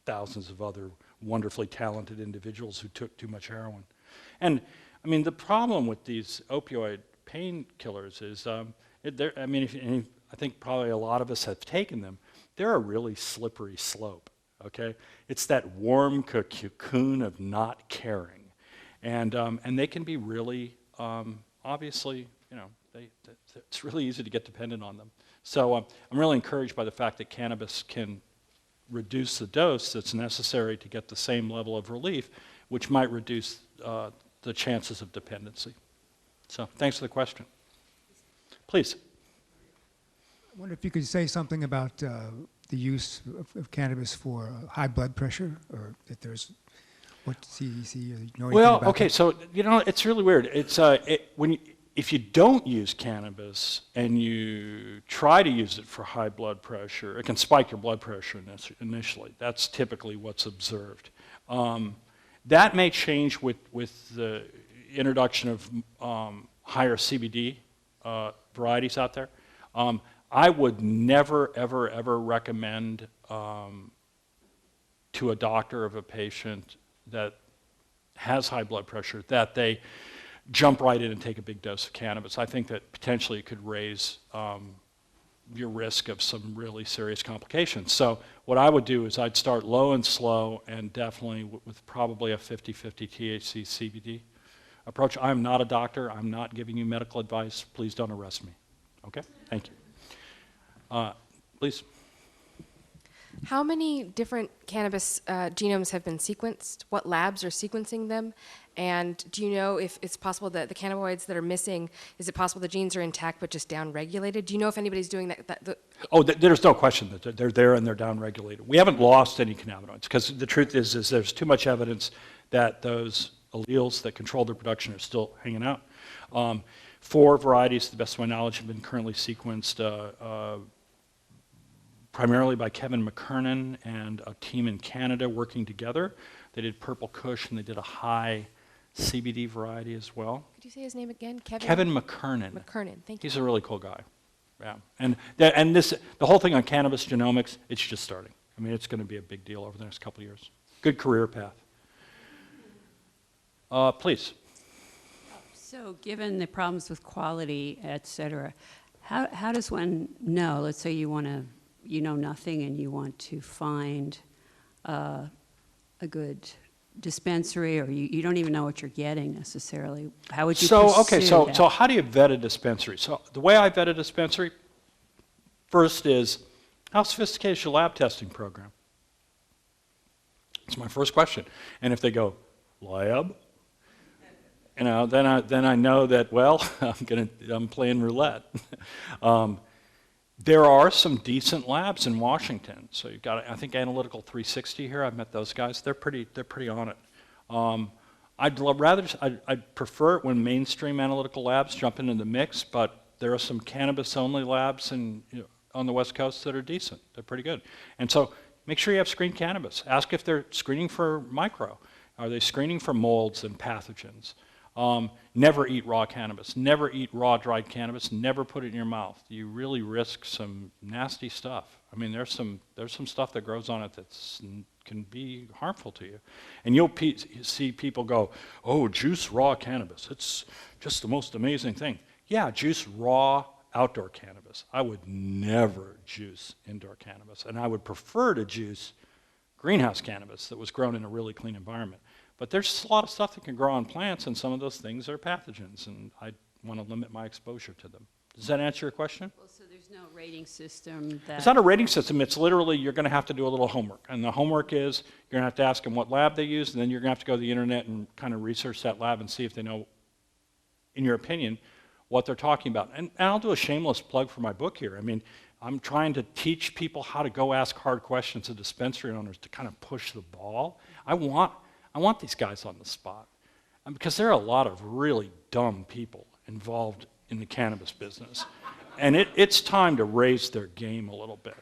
Speaker 1: thousands of other wonderfully talented individuals who took too much heroin. And I mean, the problem with these opioid painkillers is, I mean, I think probably a lot of us have taken them. They're a really slippery slope, okay? It's that warm cocoon of not caring. And they can be really, obviously, you know, it's really easy to get dependent on them. So I'm really encouraged by the fact that cannabis can reduce the dose that's necessary to get the same level of relief, which might reduce the chances of dependency. So thanks for the question. Please.
Speaker 3: I wonder if you could say something about the use of cannabis for high blood pressure, or if there's what CDC, you know anything
Speaker 1: Well,
Speaker 3: about
Speaker 1: okay,
Speaker 3: that?
Speaker 1: so you know it's really weird. It's if you don't use cannabis and you try to use it for high blood pressure, it can spike your blood pressure initially. That's typically what's observed. That may change with the introduction of higher CBD varieties out there. I would never, ever, ever recommend to a doctor of a patient that has high blood pressure that they jump right in and take a big dose of cannabis. I think that potentially it could raise your risk of some really serious complications. So what I would do is I'd start low and slow, and definitely with probably a 50-50 THC CBD approach. I'm not a doctor. I'm not giving you medical advice. Please don't arrest me. Okay? Thank you. Please.
Speaker 4: How many different cannabis genomes have been sequenced? What labs are sequencing them? And do you know if it's possible that the cannabinoids that are missing, is it possible the genes are intact but just downregulated? Do you know if anybody's doing that?
Speaker 1: There's no question that they're there and they're downregulated. We haven't lost any cannabinoids because the truth is there's too much evidence that those alleles that control their production are still hanging out. 4 varieties, to the best of my knowledge, have been currently sequenced primarily by Kevin McKernan and a team in Canada working together. They did Purple Kush and they did a high CBD variety as well.
Speaker 4: Could you say his name again?
Speaker 1: Kevin McKernan.
Speaker 4: McKernan, thank you.
Speaker 1: He's a really cool guy. Yeah, and the whole thing on cannabis genomics, it's just starting. I mean, it's going to be a big deal over the next couple of years. Good career path. Please.
Speaker 5: So given the problems with quality, et cetera, how does one know? Let's say you know nothing and you want to find a good dispensary, or you don't even know what you're getting necessarily. How would you pursue that?
Speaker 1: So how do you vet a dispensary? So the way I vet a dispensary, first is, how sophisticated is your lab testing program? That's my first question. And if they go, lab? You know, then I know that, well, I'm playing roulette. There are some decent labs in Washington. So you've got, I think, Analytical 360 here. I've met those guys. They're pretty on it. I'd prefer it when mainstream analytical labs jump into the mix, but there are some cannabis-only labs on the West Coast that are decent. They're pretty good. And so make sure you have screened cannabis. Ask if they're screening for micro. Are they screening for molds and pathogens? Never eat raw cannabis. Never eat raw dried cannabis. Never put it in your mouth. You really risk some nasty stuff. I mean, there's some stuff that grows on it that's can be harmful to you. And you'll see people go, oh, juice raw cannabis. It's just the most amazing thing. Yeah, juice raw outdoor cannabis. I would never juice indoor cannabis. And I would prefer to juice greenhouse cannabis that was grown in a really clean environment. But there's a lot of stuff that can grow on plants, and some of those things are pathogens, and I want to limit my exposure to them. Does that answer your question?
Speaker 5: Well, so there's no rating system that...
Speaker 1: It's not a rating system. It's literally you're going to have to do a little homework. And the homework is you're going to have to ask them what lab they use, and then you're going to have to go to the internet and kind of research that lab and see if they know, in your opinion, what they're talking about. And I'll do a shameless plug for my book here. I mean, I'm trying to teach people how to go ask hard questions to dispensary owners to kind of push the ball. I want these guys on the spot. Because there are a lot of really dumb people involved in the cannabis business. And it's time to raise their game a little bit,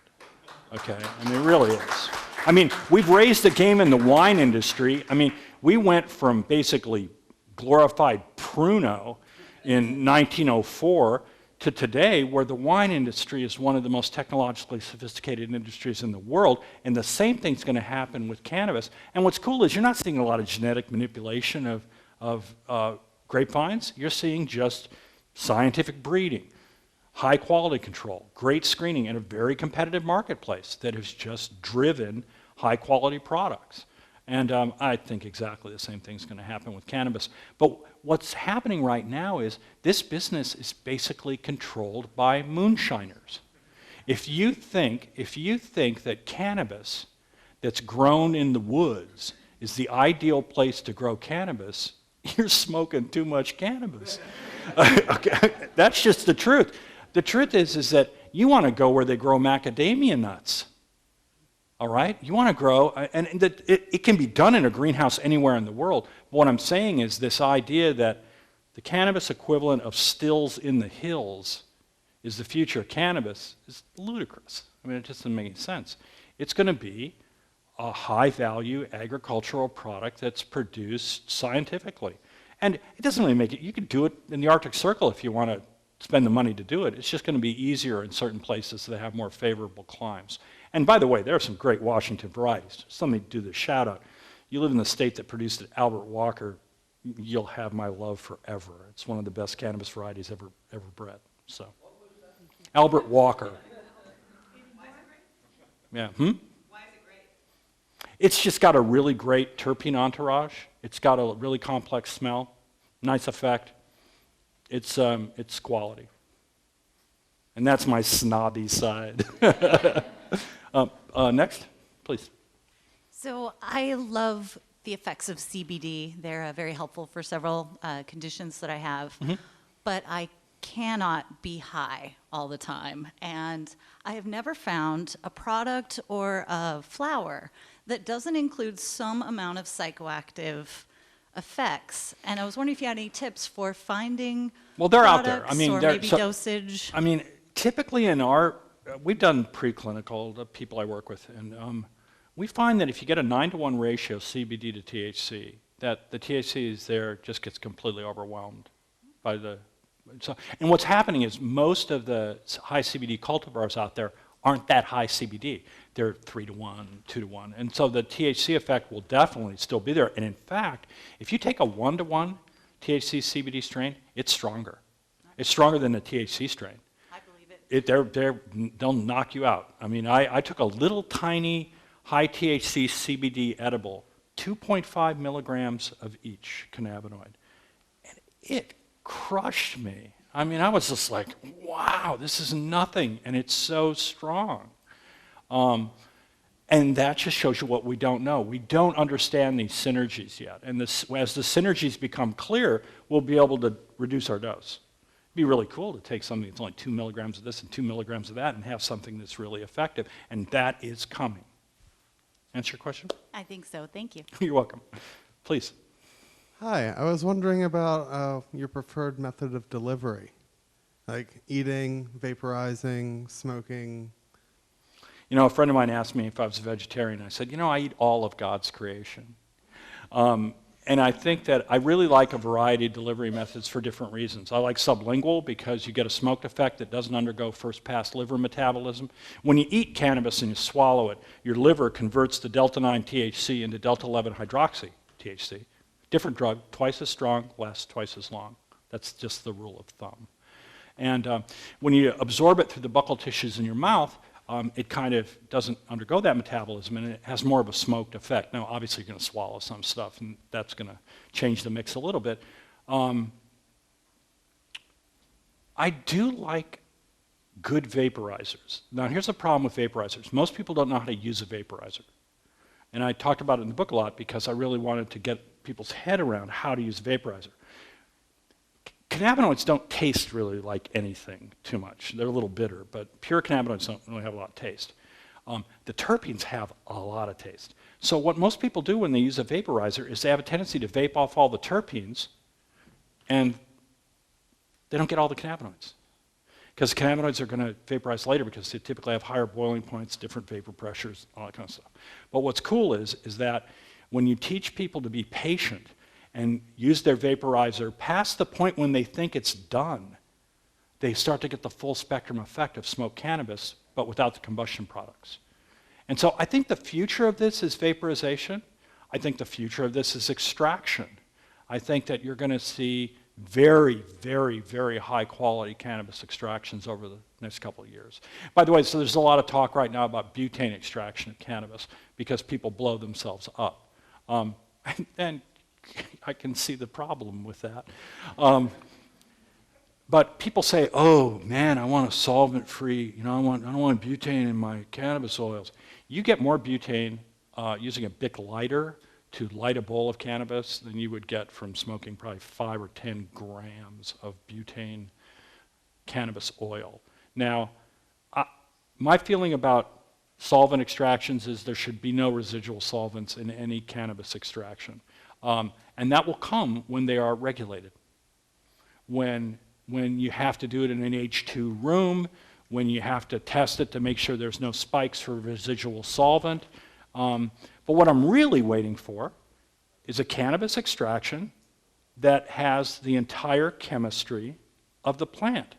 Speaker 1: okay? I mean, it really is. I mean, we've raised the game in the wine industry. I mean, we went from basically glorified Pruno in 1904 to today, where the wine industry is one of the most technologically sophisticated industries in the world, and the same thing's going to happen with cannabis. And what's cool is you're not seeing a lot of genetic manipulation of grapevines. You're seeing just scientific breeding, high quality control, great screening, and a very competitive marketplace that has just driven high quality products. And I think exactly the same thing's going to happen with cannabis. But what's happening right now is this business is basically controlled by moonshiners. If you think that cannabis that's grown in the woods is the ideal place to grow cannabis, you're smoking too much cannabis. Okay, that's just the truth. The truth is that you want to go where they grow macadamia nuts. All right? You want to grow, and it can be done in a greenhouse anywhere in the world. But what I'm saying is this idea that the cannabis equivalent of stills in the hills is the future of cannabis is ludicrous. I mean, it just doesn't make any sense. It's going to be a high-value agricultural product that's produced scientifically. And it doesn't really make it, you could do it in the Arctic Circle if you want to spend the money to do it. It's just going to be easier in certain places that have more favorable climes. And by the way, there are some great Washington varieties. Just let me do the shout out. You live in the state that produced it, Albert Walker, you'll have my love forever. It's one of the best cannabis varieties ever bred. So, Albert Walker. Yeah. Why is it great? It's just got a really great terpene entourage. It's got a really complex smell, nice effect. It's quality. And that's my snobby side. Next, please.
Speaker 6: So I love the effects of CBD. They're very helpful for several conditions that I have. Mm-hmm. But I cannot be high all the time. And I have never found a product or a flower that doesn't include some amount of psychoactive effects. And I was wondering if you had any tips for finding
Speaker 1: well, they're out there. I mean,
Speaker 6: or maybe dosage.
Speaker 1: I mean, typically in our, we've done preclinical, the people I work with, and we find that if you get a 9-to-1 ratio CBD to THC, that the THC is there just gets completely overwhelmed by the, so, and what's happening is most of the high CBD cultivars out there aren't that high CBD. They're 3-to-1, 2-to-1. And so the THC effect will definitely still be there. And in fact, if you take a 1-to-1 THC CBD strain, it's stronger. It's stronger than the THC strain.
Speaker 6: I believe it.
Speaker 1: They'll knock you out. I mean, I took a little tiny high THC CBD edible, 2.5 milligrams of each cannabinoid. And it crushed me. I mean, I was just like, wow, this is nothing, and it's so strong. And that just shows you what we don't know. We don't understand these synergies yet. And as the synergies become clear, we'll be able to reduce our dose. It'd be really cool to take something that's only 2 milligrams of this and 2 milligrams of that and have something that's really effective. And that is coming. Answer your question?
Speaker 6: I think so. Thank you.
Speaker 1: You're welcome. Please.
Speaker 7: Hi, I was wondering about your preferred method of delivery, like eating, vaporizing, smoking.
Speaker 1: You know, a friend of mine asked me if I was a vegetarian. I said, you know, I eat all of God's creation. And I think that I really like a variety of delivery methods for different reasons. I like sublingual because you get a smoked effect that doesn't undergo first-pass liver metabolism. When you eat cannabis and you swallow it, your liver converts the delta-9 THC into delta-11 hydroxy THC. Different drug, twice as strong, lasts twice as long. That's just the rule of thumb. And when you absorb it through the buccal tissues in your mouth, it kind of doesn't undergo that metabolism, and it has more of a smoked effect. Now, obviously, you're going to swallow some stuff, and that's going to change the mix a little bit. I do like good vaporizers. Now, here's the problem with vaporizers. Most people don't know how to use a vaporizer. And I talked about it in the book a lot because I really wanted to get people's head around how to use a vaporizer. Cannabinoids don't taste really like anything too much. They're a little bitter, but pure cannabinoids don't really have a lot of taste. The terpenes have a lot of taste. So what most people do when they use a vaporizer is they have a tendency to vape off all the terpenes, and they don't get all the cannabinoids. Because cannabinoids are going to vaporize later because they typically have higher boiling points, different vapor pressures, all that kind of stuff. But what's cool is that when you teach people to be patient and use their vaporizer past the point when they think it's done, they start to get the full spectrum effect of smoked cannabis, but without the combustion products. And so I think the future of this is vaporization. I think the future of this is extraction. I think that you're going to see very, very, very high quality cannabis extractions over the next couple of years. By the way, so there's a lot of talk right now about butane extraction of cannabis because people blow themselves up. And I can see the problem with that. But people say, oh man, I want a solvent-free, I don't want butane in my cannabis oils. You get more butane using a Bic lighter to light a bowl of cannabis than you would get from smoking probably 5 or 10 grams of butane cannabis oil. Now, my feeling about solvent extractions is there should be no residual solvents in any cannabis extraction. And that will come when they are regulated. When you have to do it in an H2 room, when you have to test it to make sure there's no spikes for residual solvent. But what I'm really waiting for is a cannabis extraction that has the entire chemistry of the plant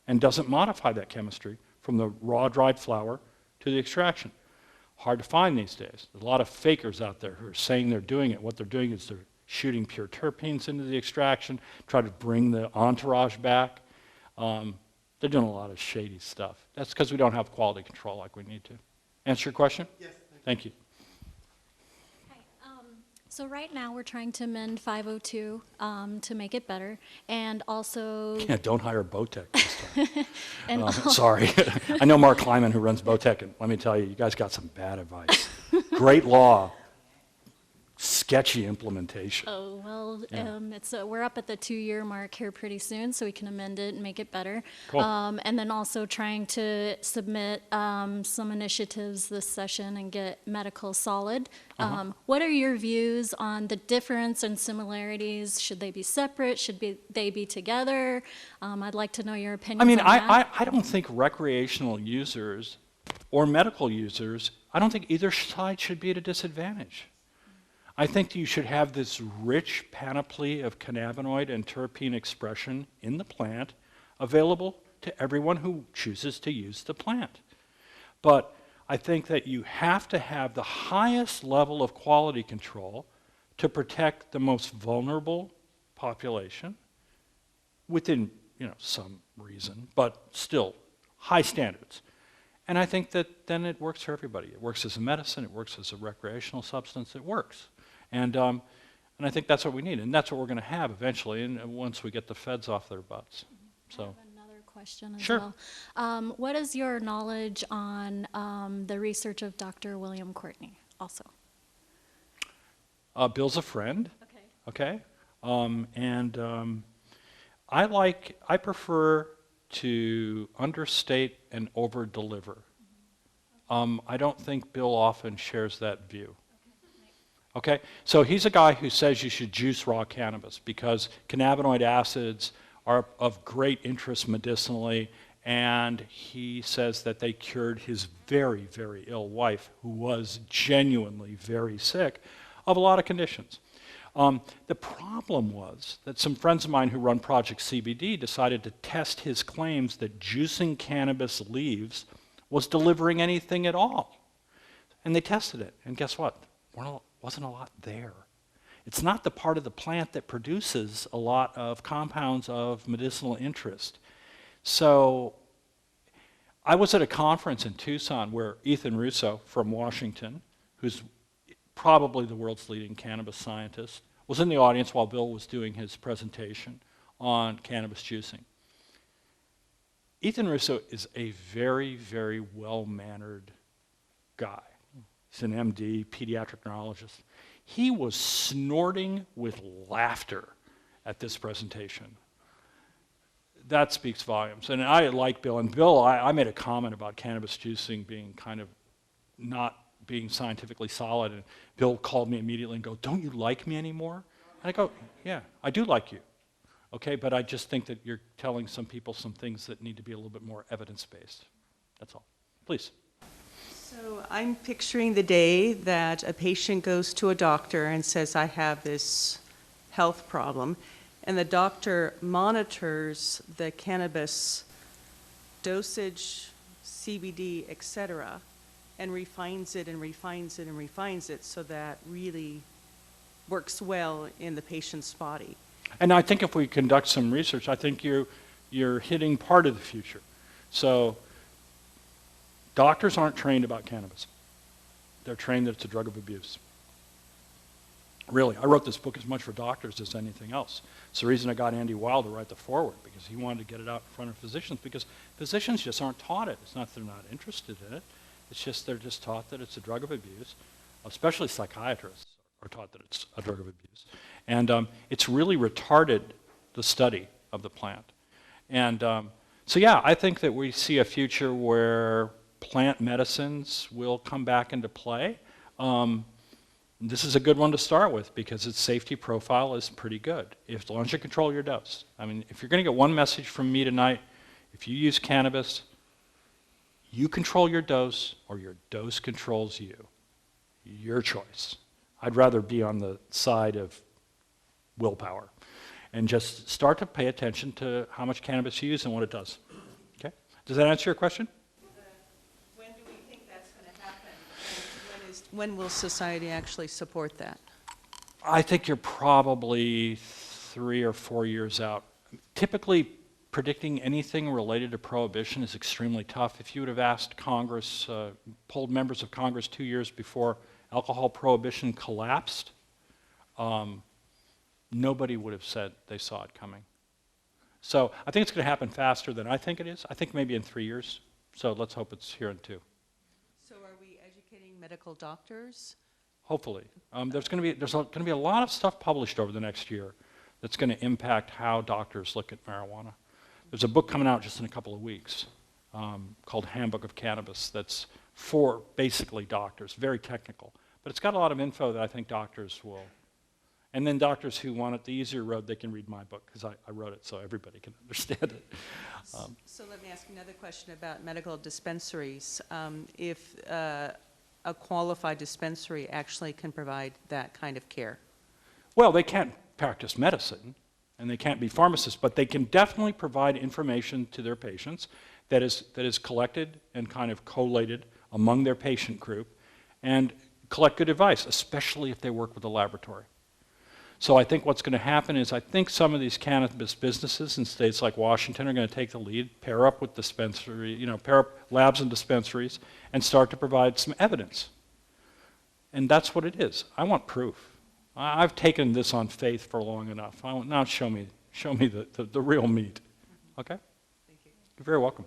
Speaker 1: and doesn't modify that chemistry from the raw dried flower to the extraction. Hard to find these days. There's a lot of fakers out there who are saying they're doing it. What they're doing is they're shooting pure terpenes into the extraction, try to bring the entourage back. They're doing a lot of shady stuff. That's because we don't have quality control like we need to. Answer your question?
Speaker 7: Yes.
Speaker 1: Thank you.
Speaker 8: Hi. So right now we're trying to amend 502 to make it better, and also
Speaker 1: Yeah, don't hire Botec this time.
Speaker 8: and
Speaker 1: Sorry. I know Mark Kleiman who runs Botec, and let me tell you, you guys got some bad advice. Great law, sketchy implementation.
Speaker 8: oh well,
Speaker 1: Yeah.
Speaker 8: we're up at the 2-year mark here pretty soon, so we can amend it and make it better.
Speaker 1: Cool.
Speaker 8: And then also trying to submit some initiatives this session and get medical solid. What are your views on the difference and similarities? Should they be separate? Should they be together? I'd like to know your opinions
Speaker 1: I mean,
Speaker 8: on that.
Speaker 1: I don't think recreational users or medical users, I don't think either side should be at a disadvantage. I think you should have this rich panoply of cannabinoid and terpene expression in the plant available to everyone who chooses to use the plant. But I think that you have to have the highest level of quality control to protect the most vulnerable population within, some reason, but still high standards. And I think that then it works for everybody. It works as a medicine, it works as a recreational substance, it works. And I think that's what we need, and that's what we're going to have eventually, and once we get the feds off their butts.
Speaker 8: I
Speaker 1: So,
Speaker 8: have another question as
Speaker 1: Sure.
Speaker 8: well. What is your knowledge on the research of Dr. William Courtney also?
Speaker 1: Bill's a friend,
Speaker 8: Okay.
Speaker 1: okay? I prefer to understate and over-deliver. I don't think Bill often shares that view. Okay, so he's a guy who says you should juice raw cannabis because cannabinoid acids are of great interest medicinally, and he says that they cured his very, very ill wife, who was genuinely very sick, of a lot of conditions. The problem was that some friends of mine who run Project CBD decided to test his claims that juicing cannabis leaves was delivering anything at all. And they tested it, and guess what? Wasn't a lot there. It's not the part of the plant that produces a lot of compounds of medicinal interest. So I was at a conference in Tucson where Ethan Russo from Washington, who's probably the world's leading cannabis scientist, was in the audience while Bill was doing his presentation on cannabis juicing. Ethan Russo is a very, very well-mannered guy. He's an MD, pediatric neurologist. He was snorting with laughter at this presentation. That speaks volumes. And I like Bill. And Bill, I made a comment about cannabis juicing being kind of not being scientifically solid. And Bill called me immediately and go, "Don't you like me anymore?" And I go, "Yeah, I do like you. Okay, but I just think that you're telling some people some things that need to be a little bit more evidence-based." That's all. Please.
Speaker 9: So I'm picturing the day that a patient goes to a doctor and says, "I have this health problem," and the doctor monitors the cannabis dosage, CBD, et cetera, and refines it and refines it and refines it so that really works well in the patient's body.
Speaker 1: And I think if we conduct some research, I think you're hitting part of the future. So doctors aren't trained about cannabis. They're trained that it's a drug of abuse. Really, I wrote this book as much for doctors as anything else. It's the reason I got Andy Weil to write the foreword, because he wanted to get it out in front of physicians, because physicians just aren't taught it. It's not that they're not interested in it. It's just they're just taught that it's a drug of abuse. Especially psychiatrists are taught that it's a drug of abuse. And it's really retarded the study of the plant. And so yeah, I think that we see a future where plant medicines will come back into play. This is a good one to start with because its safety profile is pretty good, as long as you control your dose. I mean, if you're going to get one message from me tonight, if you use cannabis, you control your dose or your dose controls you. Your choice. I'd rather be on the side of willpower and just start to pay attention to how much cannabis you use and what it does. Okay? Does that answer your question?
Speaker 9: When do we think that's going to happen? When will society actually support that?
Speaker 1: I think you're probably 3 or 4 years out. Typically, predicting anything related to prohibition is extremely tough. If you would have asked Congress, polled members of Congress 2 years before alcohol prohibition collapsed, nobody would have said they saw it coming. So I think it's going to happen faster than I think it is. I think maybe in 3 years. So let's hope it's here in 2.
Speaker 9: So are we educating medical doctors?
Speaker 1: Hopefully. There's going to be a lot of stuff published over the next year that's going to impact how doctors look at marijuana. There's a book coming out just in a couple of weeks called Handbook of Cannabis that's for basically doctors, very technical. But it's got a lot of info that I think doctors will. And then doctors who want it the easier road, they can read my book because I wrote it so everybody can understand it.
Speaker 9: So let me ask another question about medical dispensaries. If a qualified dispensary actually can provide that kind of care?
Speaker 1: Well, they can't practice medicine and they can't be pharmacists, but they can definitely provide information to their patients that is collected and kind of collated among their patient group and collect good advice, especially if they work with a laboratory. So I think what's going to happen is I think some of these cannabis businesses in states like Washington are going to take the lead, pair up with pair up labs and dispensaries and start to provide some evidence. And that's what it is. I want proof. I've taken this on faith for long enough. Now show me the real meat. Okay?
Speaker 9: Thank you.
Speaker 1: You're very welcome.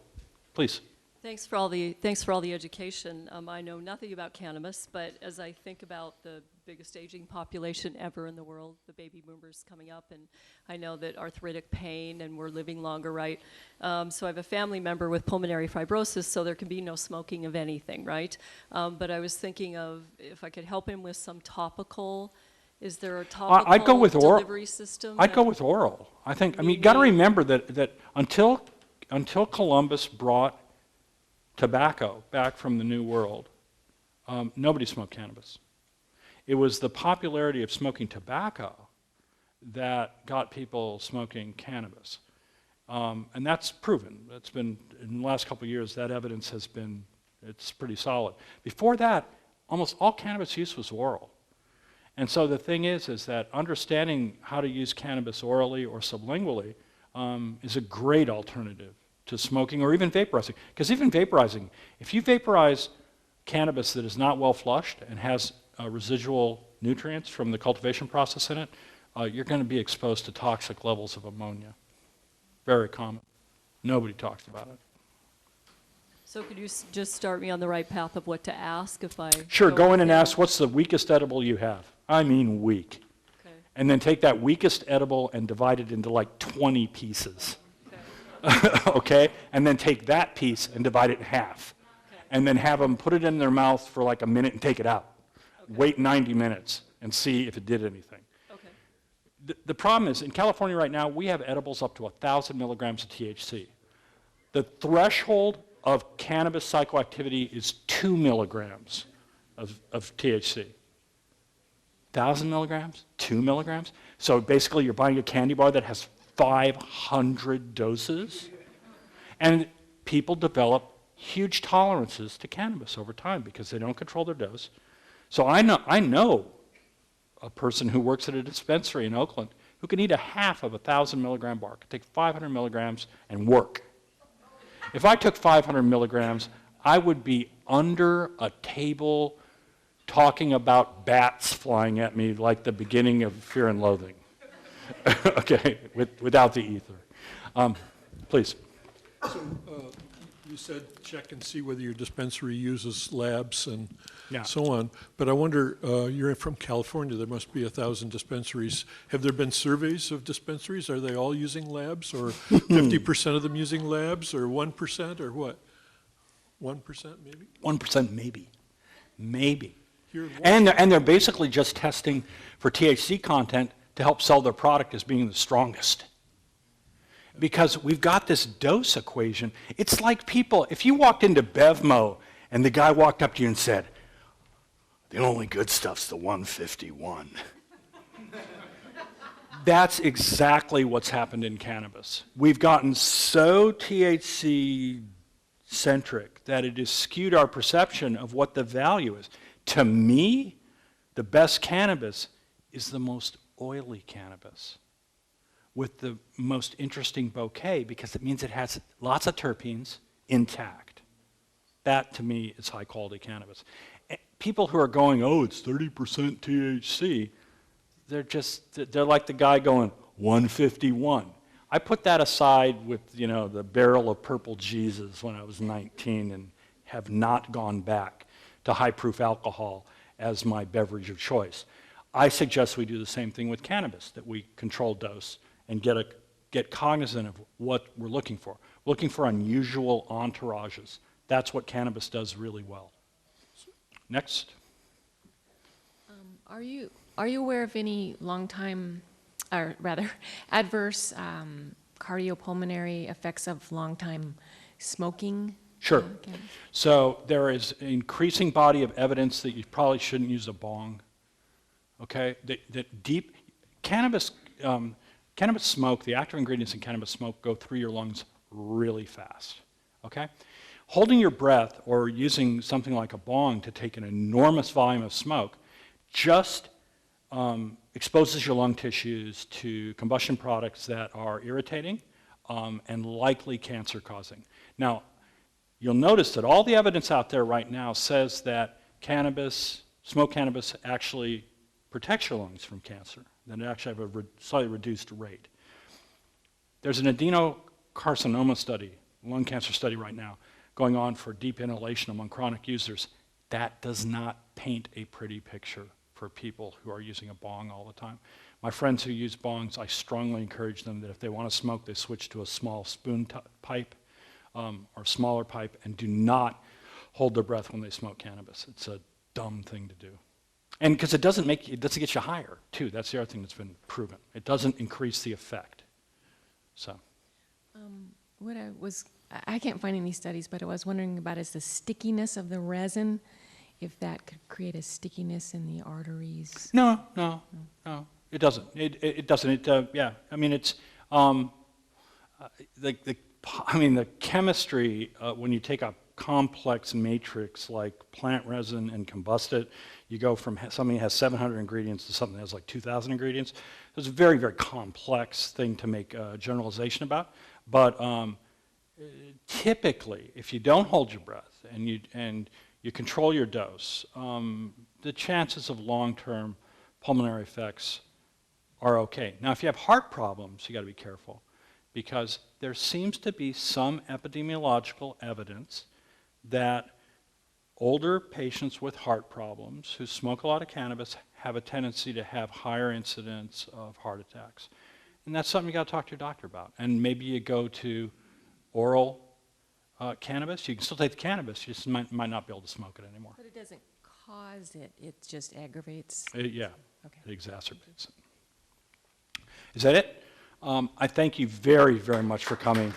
Speaker 1: Please.
Speaker 10: Thanks for all the education. I know nothing about cannabis, but as I think about the biggest aging population ever in the world, the baby boomers coming up, and I know that arthritic pain and we're living longer, right? So I have a family member with pulmonary fibrosis, so there can be no smoking of anything, right? But I was thinking of if I could help him with some topical. Is there a topical
Speaker 1: I'd go with
Speaker 10: delivery system?
Speaker 1: I'd go with oral. I mean, you got to remember that until Columbus brought tobacco back from the New World, nobody smoked cannabis. It was the popularity of smoking tobacco that got people smoking cannabis. And that's proven. That's been, in the last couple of years, that evidence has been, it's pretty solid. Before that, almost all cannabis use was oral. And so the thing is that understanding how to use cannabis orally or sublingually is a great alternative to smoking or even vaporizing. Because even vaporizing, if you vaporize cannabis that is not well flushed and has residual nutrients from the cultivation process in it, you're going to be exposed to toxic levels of ammonia. Very common. Nobody talks about it.
Speaker 10: So could you just start me on the right path of what to ask if I...
Speaker 1: Sure, go in and
Speaker 10: there?
Speaker 1: ask, what's the weakest edible you have? I mean weak.
Speaker 10: Okay.
Speaker 1: And then take that weakest edible and divide it into like 20 pieces.
Speaker 10: Okay.
Speaker 1: Okay? And then take that piece and divide it in half.
Speaker 10: Okay.
Speaker 1: And then have them put it in their mouth for like a minute and take it out.
Speaker 10: Okay.
Speaker 1: Wait 90 minutes and see if it did anything.
Speaker 10: Okay.
Speaker 1: The problem is, in California right now, we have edibles up to 1,000 milligrams of THC. The threshold of cannabis psychoactivity is 2 milligrams of THC. 1,000 milligrams? 2 milligrams? So basically you're buying a candy bar that has 500 doses. And people develop huge tolerances to cannabis over time because they don't control their dose. So I know a person who works at a dispensary in Oakland who can eat a half of a 1,000 milligram bar, could take 500 milligrams and work. If I took 500 milligrams, I would be under a table talking about bats flying at me like the beginning of Fear and Loathing. Okay, without the ether. Please.
Speaker 2: So you said check and see whether your dispensary uses labs and
Speaker 1: Yeah.
Speaker 2: so on. But I wonder, you're from California, there must be 1,000 dispensaries. Have there been surveys of dispensaries? Are they all using labs, or 50% of them using labs, or 1%, or what? 1% maybe?
Speaker 1: 1% maybe. Maybe.
Speaker 2: Here in
Speaker 1: And they're basically just testing for THC content to help sell their product as being the strongest. Because we've got this dose equation. It's like people, if you walked into Bevmo and the guy walked up to you and said, the only good stuff's the 151. That's exactly what's happened in cannabis. We've gotten so THC-centric that it has skewed our perception of what the value is. To me, the best cannabis is the most oily cannabis with the most interesting bouquet because it means it has lots of terpenes intact. That, to me, is high-quality cannabis. People who are going, oh, it's 30% THC, they're like the guy going, 151. I put that aside with, the barrel of Purple Jesus when I was 19 and have not gone back to high-proof alcohol as my beverage of choice. I suggest we do the same thing with cannabis, that we control dose and get cognizant of what we're looking for. Looking for unusual entourages. That's what cannabis does really well. Next.
Speaker 11: Are you aware of any long-time, or rather, adverse cardiopulmonary effects of long-time smoking?
Speaker 1: Sure.
Speaker 11: Cannabis?
Speaker 1: So there is an increasing body of evidence that you probably shouldn't use a bong. Okay? That deep cannabis smoke, the active ingredients in cannabis smoke go through your lungs really fast. Okay? Holding your breath or using something like a bong to take an enormous volume of smoke just exposes your lung tissues to combustion products that are irritating and likely cancer-causing. Now, you'll notice that all the evidence out there right now says that smoked cannabis actually protects your lungs from cancer, that it actually have a slightly reduced rate. There's an adenocarcinoma study, lung cancer study right now, going on for deep inhalation among chronic users. That does not paint a pretty picture for people who are using a bong all the time. My friends who use bongs, I strongly encourage them that if they want to smoke, they switch to a small spoon pipe or smaller pipe, and do not hold their breath when they smoke cannabis. It's a dumb thing to do. And because it doesn't get you higher, too. That's the other thing that's been proven. It doesn't increase the effect. So.
Speaker 11: I can't find any studies, but I was wondering about is the stickiness of the resin if that could create a stickiness in the arteries?
Speaker 1: No, it doesn't. It doesn't. Yeah, I mean, it's the chemistry when you take a complex matrix like plant resin and combust it, you go from something that has 700 ingredients to something that has like 2,000 ingredients. It's a very, very complex thing to make a generalization about. But typically, if you don't hold your breath and you control your dose, the chances of long-term pulmonary effects are okay. Now, if you have heart problems, you got to be careful, because there seems to be some epidemiological evidence that older patients with heart problems who smoke a lot of cannabis have a tendency to have higher incidence of heart attacks. And that's something you got to talk to your doctor about. And maybe you go to oral cannabis. You can still take the cannabis, you just might not be able to smoke it anymore.
Speaker 11: But it doesn't cause it, it just aggravates?
Speaker 1: Yeah,
Speaker 11: Okay.
Speaker 1: it exacerbates it. Is that it? I thank you very, very much for coming.